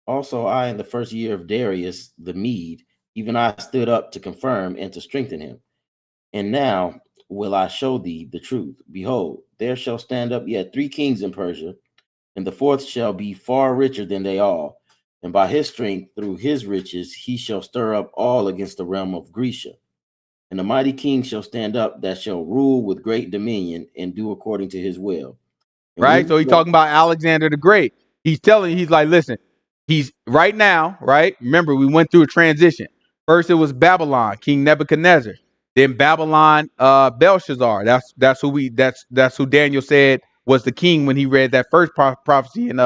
I, in the first year of Darius the Mede, even I stood up to confirm and to strengthen him. And now will I show thee the truth. Behold, there shall stand up yet 3 kings in Persia, and the 4th shall be far richer than they all. And by his strength, through his riches, he shall stir up all against the realm of Grecia. And the mighty king shall stand up that shall rule with great dominion and do according to his will. And when right? he So he's talking about Alexander the Great. He's like, listen, he's right now, right? Remember, we went through a transition. First, it was Babylon, King Nebuchadnezzar. Then Babylon, Belshazzar. That's who Daniel said was the king when he read that first prophecy in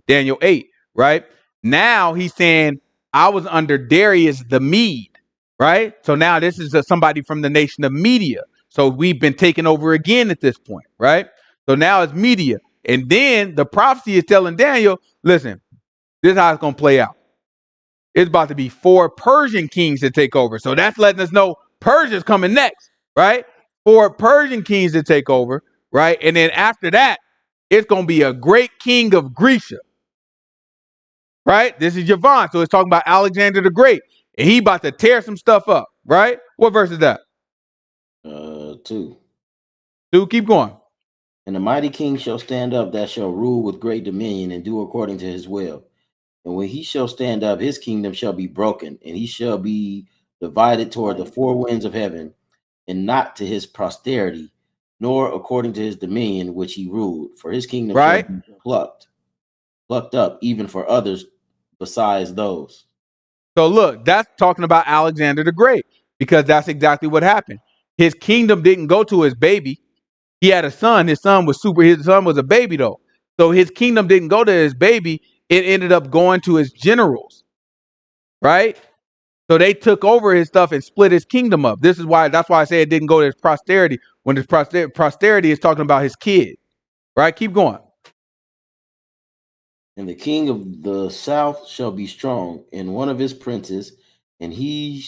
Daniel 8, right? Now he's saying, I was under Darius the Mede, right? So now this is somebody from the nation of Media. So we've been taken over again at this point, right? So now it's Media. And then the prophecy is telling Daniel, listen, this is how it's going to play out. It's about to be 4 Persian kings to take over. So that's letting us know Persia's coming next, right? 4 Persian kings to take over, right? And then after that, it's going to be a great king of Grecia, right? This is Javan. So it's talking about Alexander the Great. And he about to tear some stuff up, right? What verse is that? 2. Dude, keep going. And the mighty king shall stand up that shall rule with great dominion and do according to his will. And when he shall stand up, his kingdom shall be broken, and he shall be divided toward the 4 winds of heaven, and not to his posterity, nor according to his dominion which he ruled. For his kingdom shall Right? be plucked up, even for others besides those. So look, that's talking about Alexander the Great, because that's exactly what happened. His kingdom didn't go to his baby. He had a son. His son was a baby though. So his kingdom didn't go to his baby. It ended up going to his generals, right? So they took over his stuff and split his kingdom up. That's why I say it didn't go to his posterity. When his posterity is talking about his kid, right? Keep going. And the king of the south shall be strong, and one of his princes, and he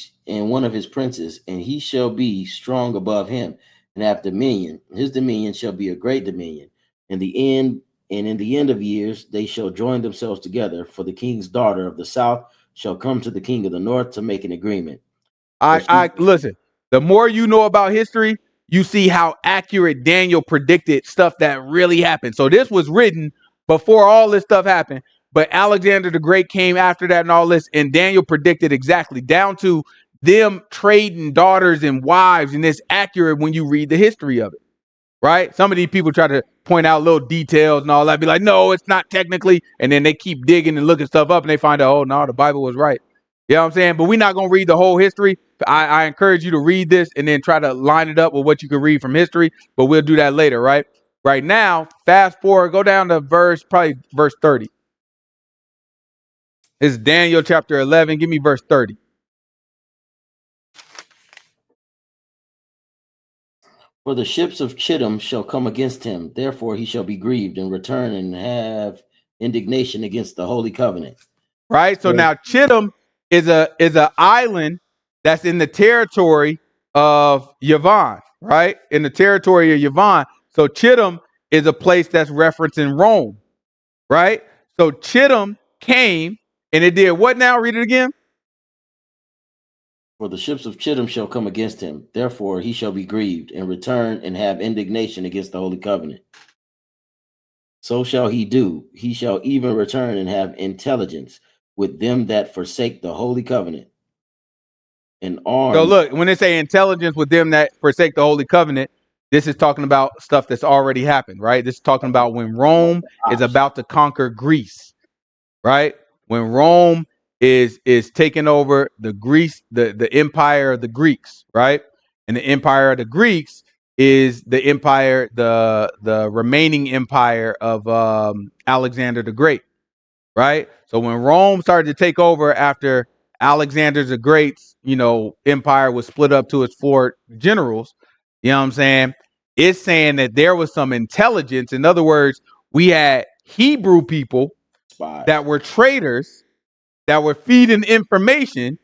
shall be strong above him, and have dominion. His dominion shall be a great dominion. In the end of years they shall join themselves together, for the king's daughter of the south shall come to the king of the north to make an agreement. I listen. The more you know about history, you see how accurate Daniel predicted stuff that really happened. So this was written before all this stuff happened, but Alexander the Great came after that and all this, and Daniel predicted exactly down to them trading daughters and wives, and it's accurate when you read the history of it. Right? Some of these people try to point out little details and all that, be like, no, it's not technically, and then they keep digging and looking stuff up, and they find out, oh no, the Bible was right. You know what I'm saying? But we're not going to read the whole history. I encourage you to read this and then try to line it up with what you can read from history, but we'll do that later, right? Right now, fast forward, go down to verse 30. It's Daniel chapter 11. Give me verse 30. For the ships of Chittim shall come against him, therefore he shall be grieved and return and have indignation against the holy covenant. Right? So now Chittim is a island that's in the territory of Yavan, right? In the territory of Yavan. So Chittim is a place that's referencing Rome, right? So Chittim came and it did what now? Read it again. For the ships of Chittim shall come against him, therefore he shall be grieved and return and have indignation against the holy covenant. So shall he do. He shall even return and have intelligence with them that forsake the holy covenant. And arm. So look, when they say intelligence with them that forsake the holy covenant, this is talking about stuff that's already happened, right? This is talking about when Rome is about to conquer Greece, right? When Rome is taking over the the empire of the Greeks, right? And the empire of the Greeks is the empire, the remaining empire of Alexander the Great, right? So when Rome started to take over after Alexander the Great's, empire was split up to its 4 generals, you know what I'm saying? It's saying that there was some intelligence. In other words, we had Hebrew people that were traitors that were feeding information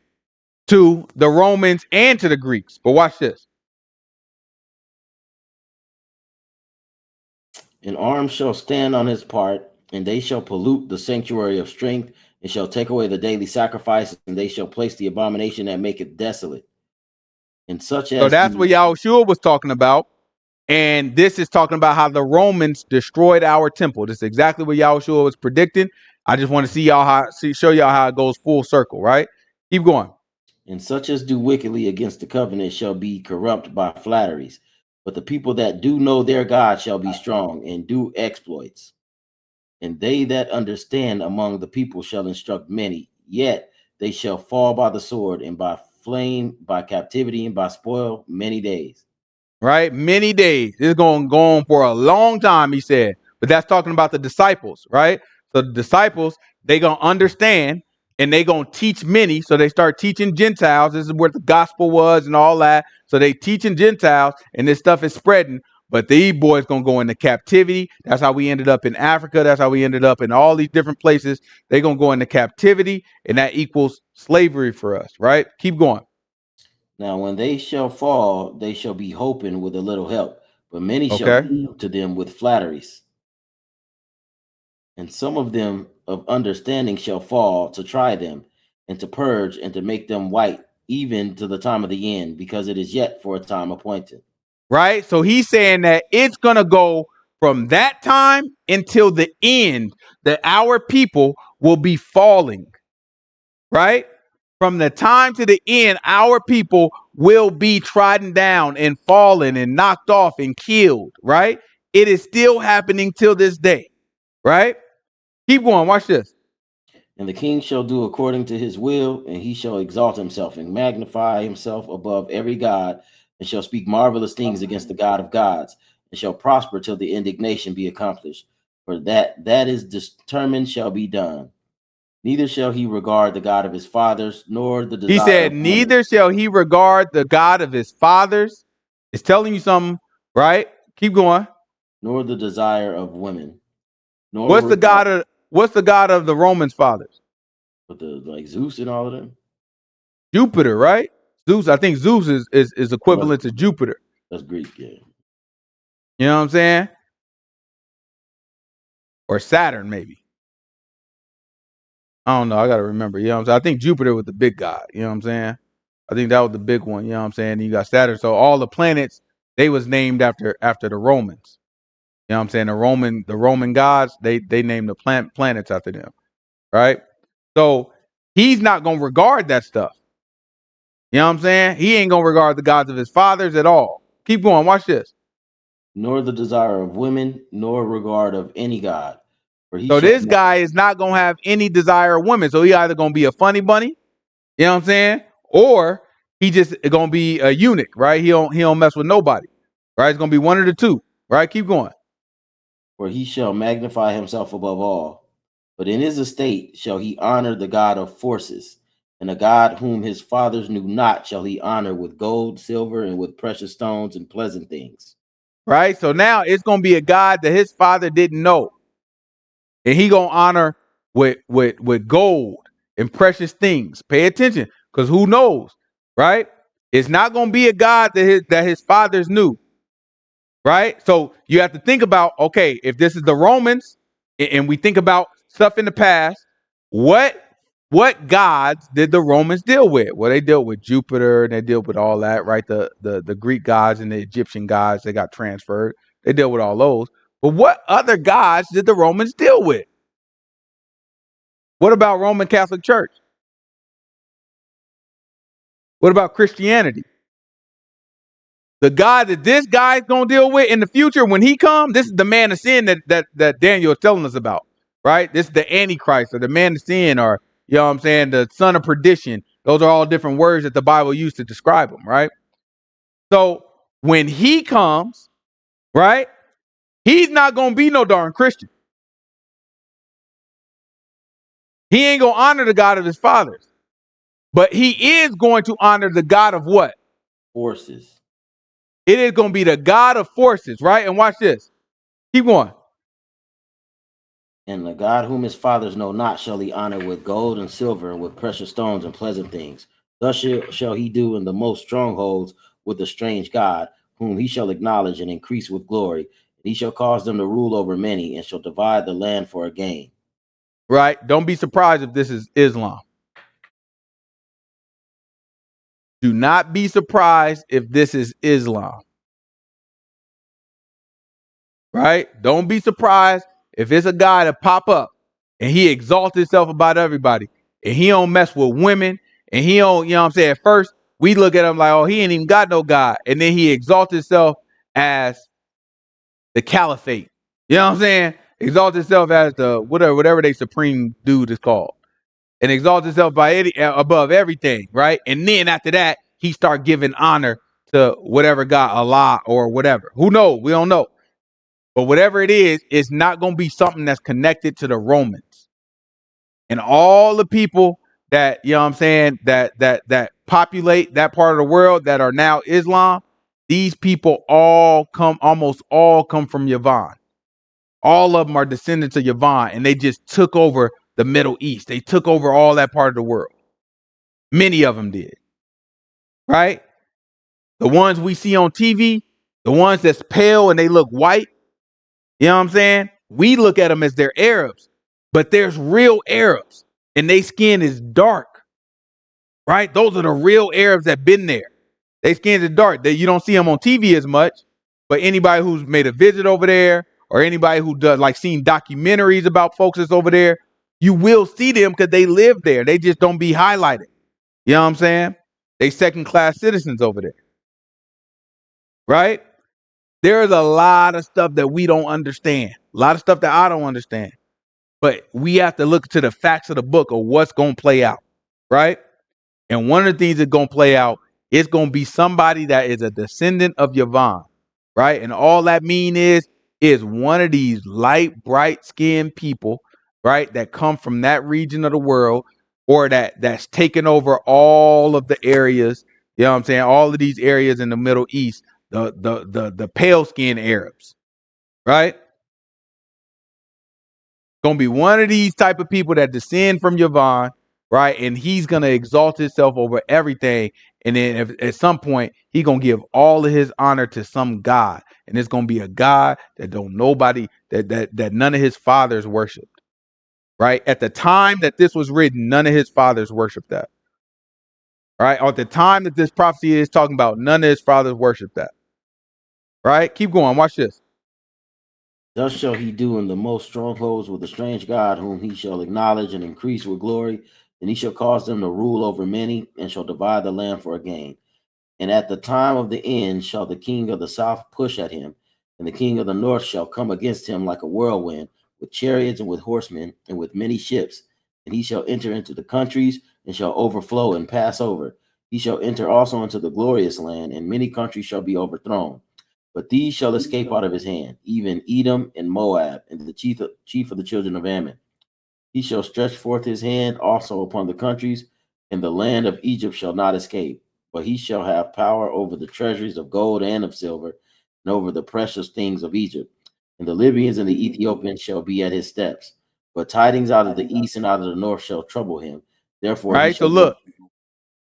to the Romans and to the Greeks. But watch this. An arm shall stand on his part, and they shall pollute the sanctuary of strength, and shall take away the daily sacrifice, and they shall place the abomination that maketh desolate. And such as. So that's what Yahushua was talking about. And this is talking about how the Romans destroyed our temple. This is exactly what Yahushua was predicting. I just want to show y'all how it goes full circle, right? Keep going. And such as do wickedly against the covenant shall be corrupt by flatteries. But the people that do know their God shall be strong and do exploits. And they that understand among the people shall instruct many. Yet they shall fall by the sword and by flame, by captivity, and by spoil many days. Right? Many days. It's going to go on for a long time, he said. But that's talking about the disciples, right? So the disciples, they going to understand and they going to teach many. So they start teaching Gentiles. This is where the gospel was and all that. So they teaching Gentiles and this stuff is spreading. But these boys going to go into captivity. That's how we ended up in Africa. That's how we ended up in all these different places. They're going to go into captivity, and that equals slavery for us, right? Keep going. Now, when they shall fall, they shall be hoping with a little help, but many shall Okay. come to them with flatteries. And some of them of understanding shall fall to try them, and to purge, and to make them white, even to the time of the end, because it is yet for a time appointed. Right? So he's saying that it's going to go from that time until the end that our people will be falling. Right? From the time to the end, our people will be trodden down and fallen and knocked off and killed. Right? It is still happening till this day. Right? Keep going. Watch this. And the king shall do according to his will, and he shall exalt himself and magnify himself above every god, and shall speak marvelous things against the God of gods, and shall prosper till the indignation be accomplished. For that is determined shall be done. Neither shall he regard the God of his fathers, nor the He desire said, of women, neither shall he regard the God of his fathers. It's telling you something, right? Keep going. nor the desire of women, nor What's the regard God of the Romans fathers? with the like Zeus and all of them. Jupiter, right? Zeus. I think Zeus is Well, equivalent to Jupiter. that's Greek, yeah. You know what I'm saying? Or Saturn, maybe. I don't know. I gotta remember. You know what I'm saying? I think Jupiter was the big god. You know what I'm saying? I think that was the big one. You know what I'm saying? And you got Saturn. So all the planets, they was named after the Romans. You know what I'm saying? The Roman gods, they named the planets after them. Right? So he's not gonna regard that stuff. You know what I'm saying? He ain't gonna regard the gods of his fathers at all. Keep going. Watch this. Nor the desire of women, nor regard of any god. For he So shall this guy is not gonna have any desire of women. So he either gonna be a funny bunny, you know what I'm saying, or he just gonna be a eunuch, right? He don't mess with nobody, right? It's gonna be one of the two, right? Keep going. for he shall magnify himself above all. But in his estate shall he honor the God of forces, and a God whom his fathers knew not shall he honor with gold, silver, and with precious stones and pleasant things. Right? So now it's gonna be a God that his father didn't know, and he gonna honor with gold and precious things. Pay attention, because who knows, right? It's not gonna be a God that his fathers knew. Right? So you have to think about, okay, if this is the Romans and we think about stuff in the past, what gods did the Romans deal with? Well, they dealt with Jupiter and they dealt with all that, right? The Greek gods and the Egyptian gods, they got transferred. They dealt with all those. But what other gods did the Romans deal with? What about Roman Catholic Church? What about Christianity? The God that this guy's gonna deal with in the future when he comes, this is the man of sin that Daniel is telling us about, right? This is the Antichrist or the man of sin, or you know what I'm saying, the son of perdition. Those are all different words that the Bible used to describe him, right? So when he comes, right, he's not gonna be no darn Christian. He ain't gonna honor the God of his fathers, but he is going to honor the God of what? Forces. It is gonna be the God of forces, right? And watch this. Keep going. And the God whom his fathers know not shall he honor with gold and silver and with precious stones and pleasant things. Thus shall he do in the most strongholds with the strange God, whom he shall acknowledge and increase with glory. And he shall cause them to rule over many, and shall divide the land for a gain. Right? Don't be surprised if this is Islam. Do not be surprised if this is Islam. Right? Don't be surprised if it's a guy that pop up and he exalts himself about everybody and he don't mess with women and he don't, you know what I'm saying? At first, we look at him like, oh, he ain't even got no God. And then he exalts himself as the caliphate. You know what I'm saying? Exalts itself as the whatever they supreme dude is called, and exalts itself above everything, right? And then after that, he start giving honor to whatever God, Allah or whatever. Who knows? We don't know. But whatever it is, it's not going to be something that's connected to the Romans and all the people that, you know what I'm saying, that populate that part of the world that are now Islam. These people almost all come from Yavan. All of them are descendants of Yavan, and they just took over the Middle East. They took over all that part of the world. Many of them did, right? The ones we see on TV, the ones that's pale and they look white, you know what I'm saying? We look at them as they're Arabs, but there's real Arabs, and their skin is dark, right? Those are the real Arabs that been there. Their skin is dark. You don't see them on TV as much, but anybody who's made a visit over there or anybody who does like seen documentaries about folks that's over there, you will see them because they live there. They just don't be highlighted. You know what I'm saying? They second-class citizens over there, right? There's a lot of stuff that we don't understand. A lot of stuff that I don't understand. But we have to look to the facts of the book of what's going to play out, right? And one of the things that's going to play out is going to be somebody that is a descendant of Yavan, right? And all that mean is one of these light, bright-skinned people, right, that come from that region of the world or that's taken over all of the areas, you know what I'm saying, all of these areas in the Middle East, the pale-skinned Arabs, right? Gonna be one of these type of people that descend from Yavan, right? And he's gonna exalt himself over everything. And then at some point, he gonna give all of his honor to some God, and it's gonna be a God that that none of his fathers worshipped, right? At the time that this was written, none of his fathers worshipped that, right? Or at the time that this prophecy is talking about, none of his fathers worshipped that, right? Keep going. Watch this. Thus shall he do in the most strongholds with a strange God, whom he shall acknowledge and increase with glory. And he shall cause them to rule over many, and shall divide the land for a gain. And at the time of the end shall the king of the south push at him, and the king of the north shall come against him like a whirlwind, with chariots and with horsemen, and with many ships. And he shall enter into the countries, and shall overflow and pass over. He shall enter also into the glorious land, and many countries shall be overthrown. But these shall escape out of his hand, even Edom and Moab, and the chief of the children of Ammon. He shall stretch forth his hand also upon the countries, and the land of Egypt shall not escape. But he shall have power over the treasuries of gold and of silver, and over the precious things of Egypt. And the Libyans and the Ethiopians shall be at his steps. But tidings out of the east and out of the north shall trouble him. Therefore he Right. So shall look, go.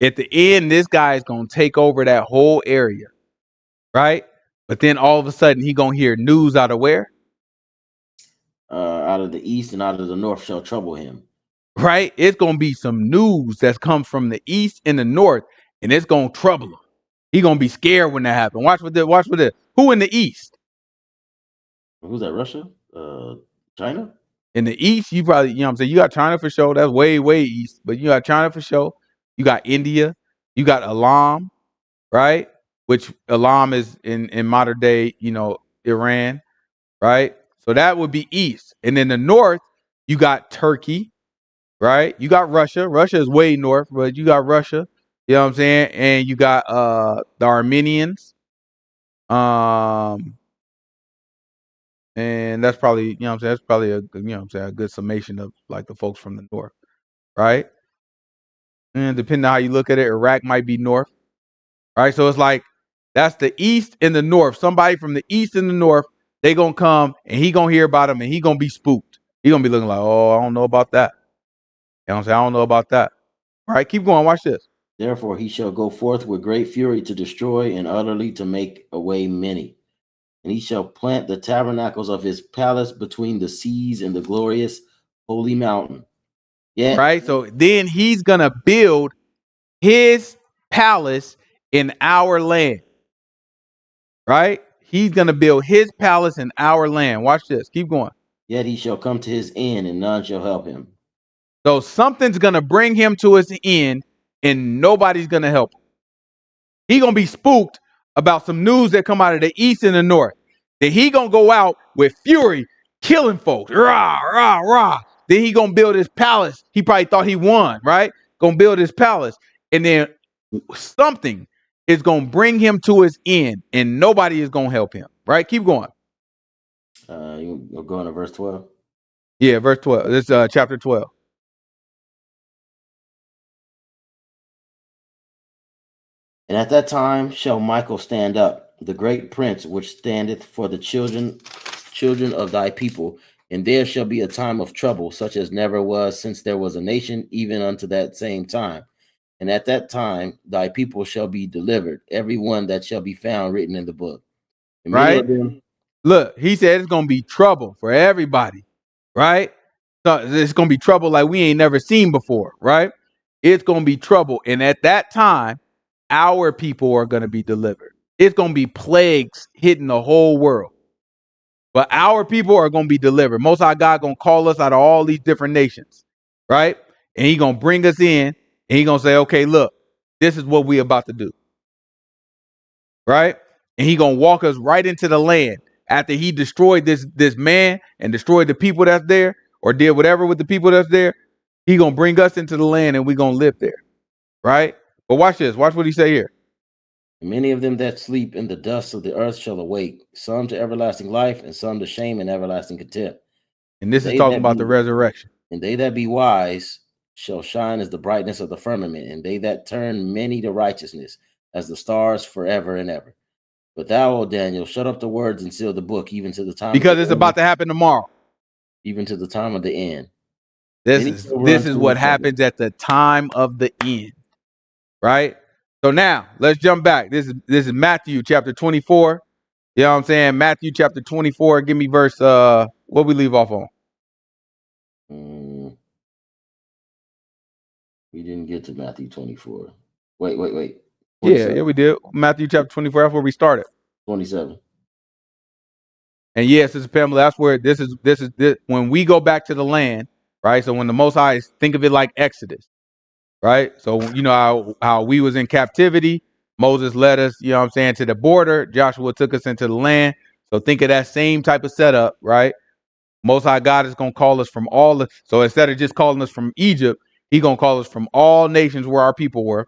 at the end, this guy is gonna take over that whole area, right? But then all of a sudden, he gonna hear news out of where? Out of the east and out of the north shall trouble him. Right? It's gonna be some news that's come from the east and the north, and it's gonna trouble him. He gonna be scared when that happens. Watch with this. Watch with this. Who in the east? Who's that? Russia? China? In the east, you probably, you know what I'm saying, you got China for sure. That's way, way east. But you got China for sure. You got India. You got Elam, right? Which Elam is in modern day, you know, Iran, right? So that would be east. And in the north, you got Turkey, right? You got Russia. Russia is way north, but you got Russia. You know what I'm saying? And you got the Armenians. And that's probably, you know what I'm saying, that's probably a, you know what I'm saying, a good summation of like the folks from the north, right? And depending on how you look at it, Iraq might be north, right? So it's like that's the east and the north. Somebody from the east and the north, they gonna come and he gonna hear about them and he gonna be spooked. He gonna be looking like, oh, I don't know about that. You know what I'm saying? I don't know about that. All right, keep going. Watch this. Therefore he shall go forth with great fury to destroy and utterly to make away many. And he shall plant the tabernacles of his palace between the seas and the glorious holy mountain. Yeah. Right. So then he's gonna build his palace in our land. Right? He's gonna build his palace in our land. Watch this. Keep going. Yet he shall come to his end, and none shall help him. So something's gonna bring him to his end, and nobody's gonna help him. He's gonna be spooked, about some news that come out of the east and the north. Then he gonna go out with fury, killing folks. Rah, rah, rah. Then he gonna build his palace. He probably thought he won, right? Gonna build his palace. And then something is gonna bring him to his end, and nobody is gonna help him. Right? Keep going. You're going to verse 12. Yeah, verse 12. This is chapter 12. And at that time shall Michael stand up, the great prince which standeth for the children of thy people, and there shall be a time of trouble, such as never was since there was a nation, even unto that same time. And at that time thy people shall be delivered, every one that shall be found written in the book. And many of them. Look, he said it's gonna be trouble for everybody, right? So it's gonna be trouble like we ain't never seen before, right? It's gonna be trouble, and at that time, our people are gonna be delivered. It's gonna be plagues hitting the whole world, but our people are gonna be delivered. Most High God gonna call us out of all these different nations, right? And he gonna bring us in, and he gonna say, "Okay, look, this is what we about to do." Right? And he gonna walk us right into the land after he destroyed this man and destroyed the people that's there, or did whatever with the people that's there. He gonna bring us into the land and we gonna live there, right? But watch this. Watch what he say here. Many of them that sleep in the dust of the earth shall awake, some to everlasting life, and some to shame and everlasting contempt. And this is talking about the resurrection. And they that be wise shall shine as the brightness of the firmament, and they that turn many to righteousness as the stars forever and ever. But thou, O Daniel, shut up the words and seal the book, even to the time, because it's about to happen tomorrow. Even to the time of the end. This is what happens at the time of the end, right? So now let's jump back. This is Matthew chapter 24. You know what I'm saying? Matthew chapter 24. Give me verse what we leave off on. We didn't get to Matthew 24. Wait. 27. Yeah, we did. Matthew chapter 24. That's where we started. 27. And yes, Sister Pamela, that's where this is when we go back to the land, right? So when the Most High, think of it like Exodus, right? So you know how we was in captivity, Moses led us, you know what I'm saying, to the border. Joshua took us into the land. So think of that same type of setup, right? Most High God is gonna call us from so instead of just calling us from Egypt, He gonna call us from all nations where our people were,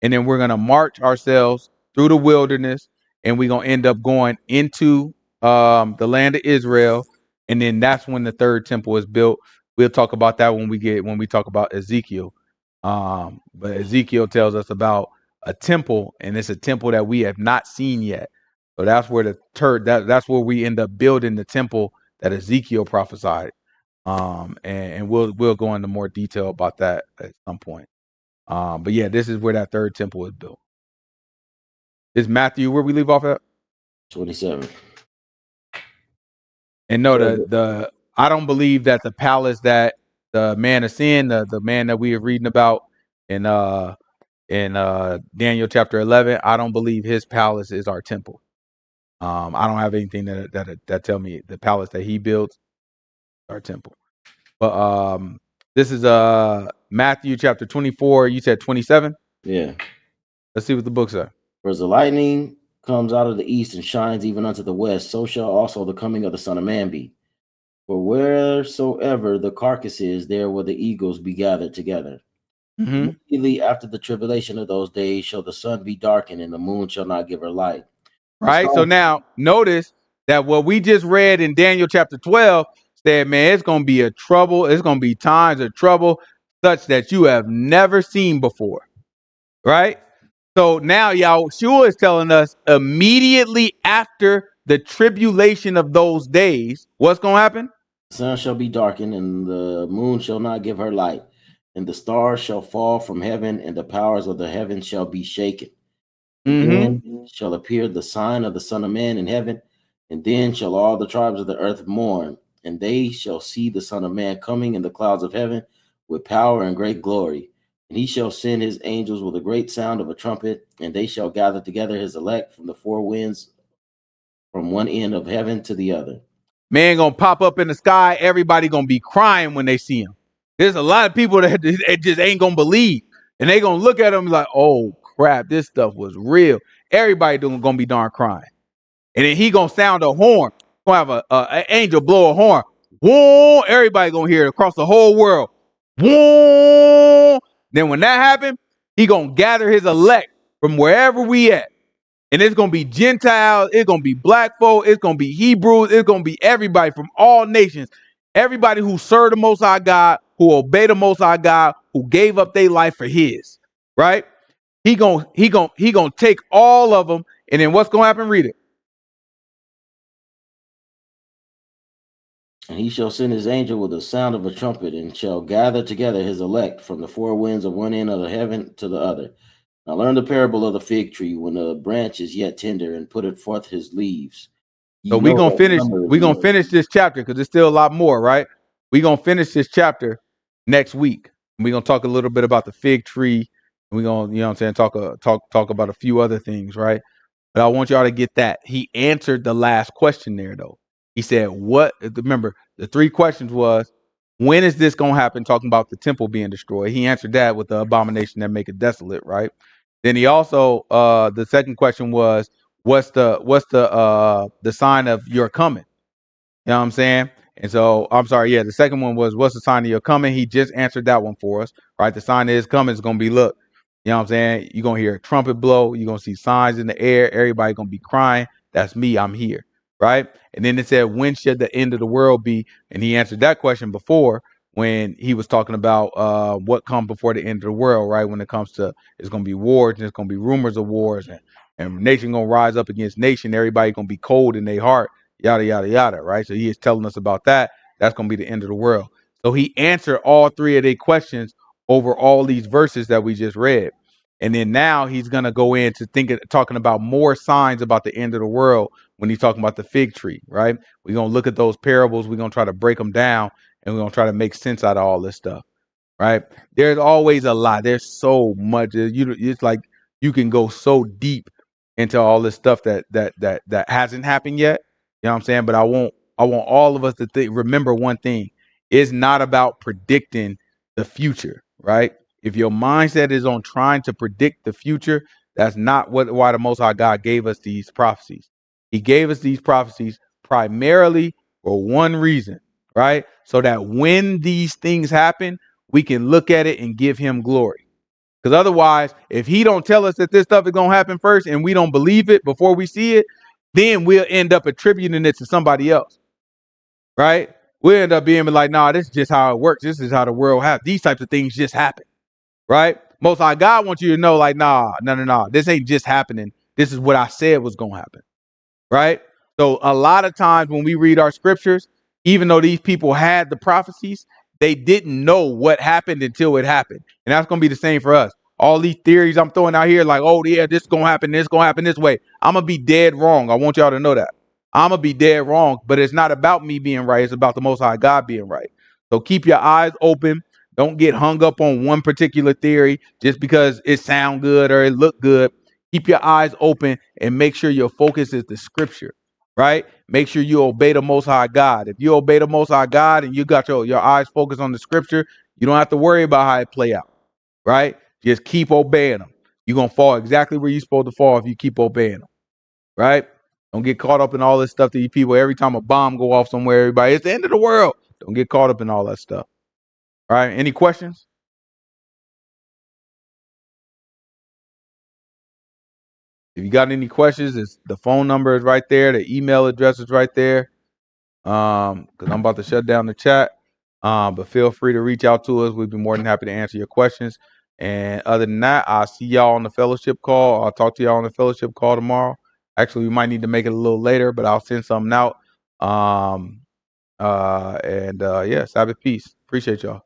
and then we're gonna march ourselves through the wilderness, and we're gonna end up going into the land of Israel, and then that's when the third temple is built. We'll talk about that when we talk about Ezekiel. But Ezekiel tells us about a temple, and it's a temple that we have not seen yet. So that's where that's where we end up building the temple that Ezekiel prophesied. And we'll go into more detail about that at some point. But yeah, this is where that third temple is built. Is Matthew where we leave off at? 27. And no, the I don't believe that the palace that the man of sin, the man that we are reading about in Daniel chapter 11, I don't believe his palace is our temple. I don't have anything that tell me the palace that he builds is our temple. But this is Matthew chapter 24. You said 27? Yeah. Let's see what the book says. For as the lightning comes out of the east and shines even unto the west, so shall also the coming of the Son of Man be. For wheresoever the carcass is, there will the eagles be gathered together. Mm-hmm. Immediately after the tribulation of those days shall the sun be darkened, and the moon shall not give her light. Right. So now notice that what we just read in Daniel chapter 12 said, man, it's going to be a trouble. It's going to be times of trouble such that you have never seen before. Right. So now Yahushua is telling us immediately after the tribulation of those days, what's going to happen? The sun shall be darkened, and the moon shall not give her light, and the stars shall fall from heaven, and the powers of the heavens shall be shaken. And then shall appear the sign of the Son of Man in heaven, and then shall all the tribes of the earth mourn, and they shall see the Son of Man coming in the clouds of heaven with power and great glory. And he shall send his angels with a great sound of a trumpet, and they shall gather together his elect from the four winds, from one end of heaven to the other. Man gonna pop up in the sky. Everybody gonna be crying when they see him. There's a lot of people that just ain't gonna believe, and they gonna look at him like, oh crap, this stuff was real. Everybody gonna be darn crying. And then he gonna sound a horn. Gonna have an angel blow a horn. Whoa, everybody gonna hear it across the whole world. Whoa. Then when that happens, he gonna gather his elect from wherever we at. And it's gonna be Gentiles, it's gonna be black folk, it's gonna be Hebrews, it's gonna be everybody from all nations. Everybody who served the Most High God, who obeyed the Most High God, who gave up their life for His. Right? He gonna take all of them, and then what's gonna happen? Read it. And he shall send his angel with the sound of a trumpet, and shall gather together his elect from the four winds of one end of the heaven to the other. Now learn the parable of the fig tree when the branch is yet tender and putteth forth his leaves. So we're gonna finish this chapter because there's still a lot more, right? We're gonna finish this chapter next week. We're gonna talk a little bit about the fig tree. And we're gonna, you know what I'm saying, talk about a few other things, right? But I want y'all to get that. He answered the last question there though. He said, what, remember, the three questions was, when is this gonna happen? Talking about the temple being destroyed. He answered that with the abomination that make it desolate, right? Then he also the second question was, what's the sign of your coming? You know what I'm saying? And so I'm sorry, yeah, the second one was, what's the sign of your coming? He just answered that one for us, right? The sign of his coming is gonna be, look, you know what I'm saying? You're gonna hear a trumpet blow, you're gonna see signs in the air, everybody gonna be crying. That's me, I'm here, right? And then it said, when should the end of the world be? And he answered that question before when he was talking about what comes before the end of the world, right? When it comes to, it's gonna be wars and it's gonna be rumors of wars, and nation gonna rise up against nation, everybody gonna be cold in their heart, yada yada yada, right? So he is telling us about that. That's gonna be the end of the world. So he answered all three of their questions over all these verses that we just read. And then now he's gonna go into talking about more signs about the end of the world when he's talking about the fig tree, right? We're gonna look at those parables, we're gonna try to break them down, and we're gonna try to make sense out of all this stuff, right? There's always a lot. There's so much. It's like you can go so deep into all this stuff that hasn't happened yet. You know what I'm saying? But I want all of us to remember one thing. It's not about predicting the future, right? If your mindset is on trying to predict the future, that's not why the Most High God gave us these prophecies. He gave us these prophecies primarily for one reason, right? So that when these things happen, we can look at it and give him glory. Because otherwise, if he don't tell us that this stuff is going to happen first and we don't believe it before we see it, then we'll end up attributing it to somebody else, right? We'll end up being like, nah, this is just how it works. This is how the world happens. These types of things just happen, right? Most High God wants you to know, like, nah. This ain't just happening. This is what I said was going to happen, right? So a lot of times when we read our scriptures, even though these people had the prophecies, they didn't know what happened until it happened. And that's going to be the same for us. All these theories I'm throwing out here, like, oh, yeah, this is going to happen. This is going to happen this way. I'm going to be dead wrong. I want y'all to know that. I'm going to be dead wrong. But it's not about me being right. It's about the Most High God being right. So keep your eyes open. Don't get hung up on one particular theory just because it sound good or it look good. Keep your eyes open and make sure your focus is the scripture, right? Make sure you obey the Most High God. If you obey the Most High God and you got your eyes focused on the scripture, you don't have to worry about how it play out, right? Just keep obeying them. You're going to fall exactly where you're supposed to fall if you keep obeying them, right? Don't get caught up in all this stuff that you people, every time a bomb go off somewhere, everybody, it's the end of the world. Don't get caught up in all that stuff. All right, any questions? If you got any questions, it's the phone number is right there. The email address is right there. Because I'm about to shut down the chat. But feel free to reach out to us. We'd be more than happy to answer your questions. And other than that, I'll see y'all on the fellowship call. I'll talk to y'all on the fellowship call tomorrow. Actually, we might need to make it a little later, but I'll send something out. Yeah, Sabbath peace. Appreciate y'all.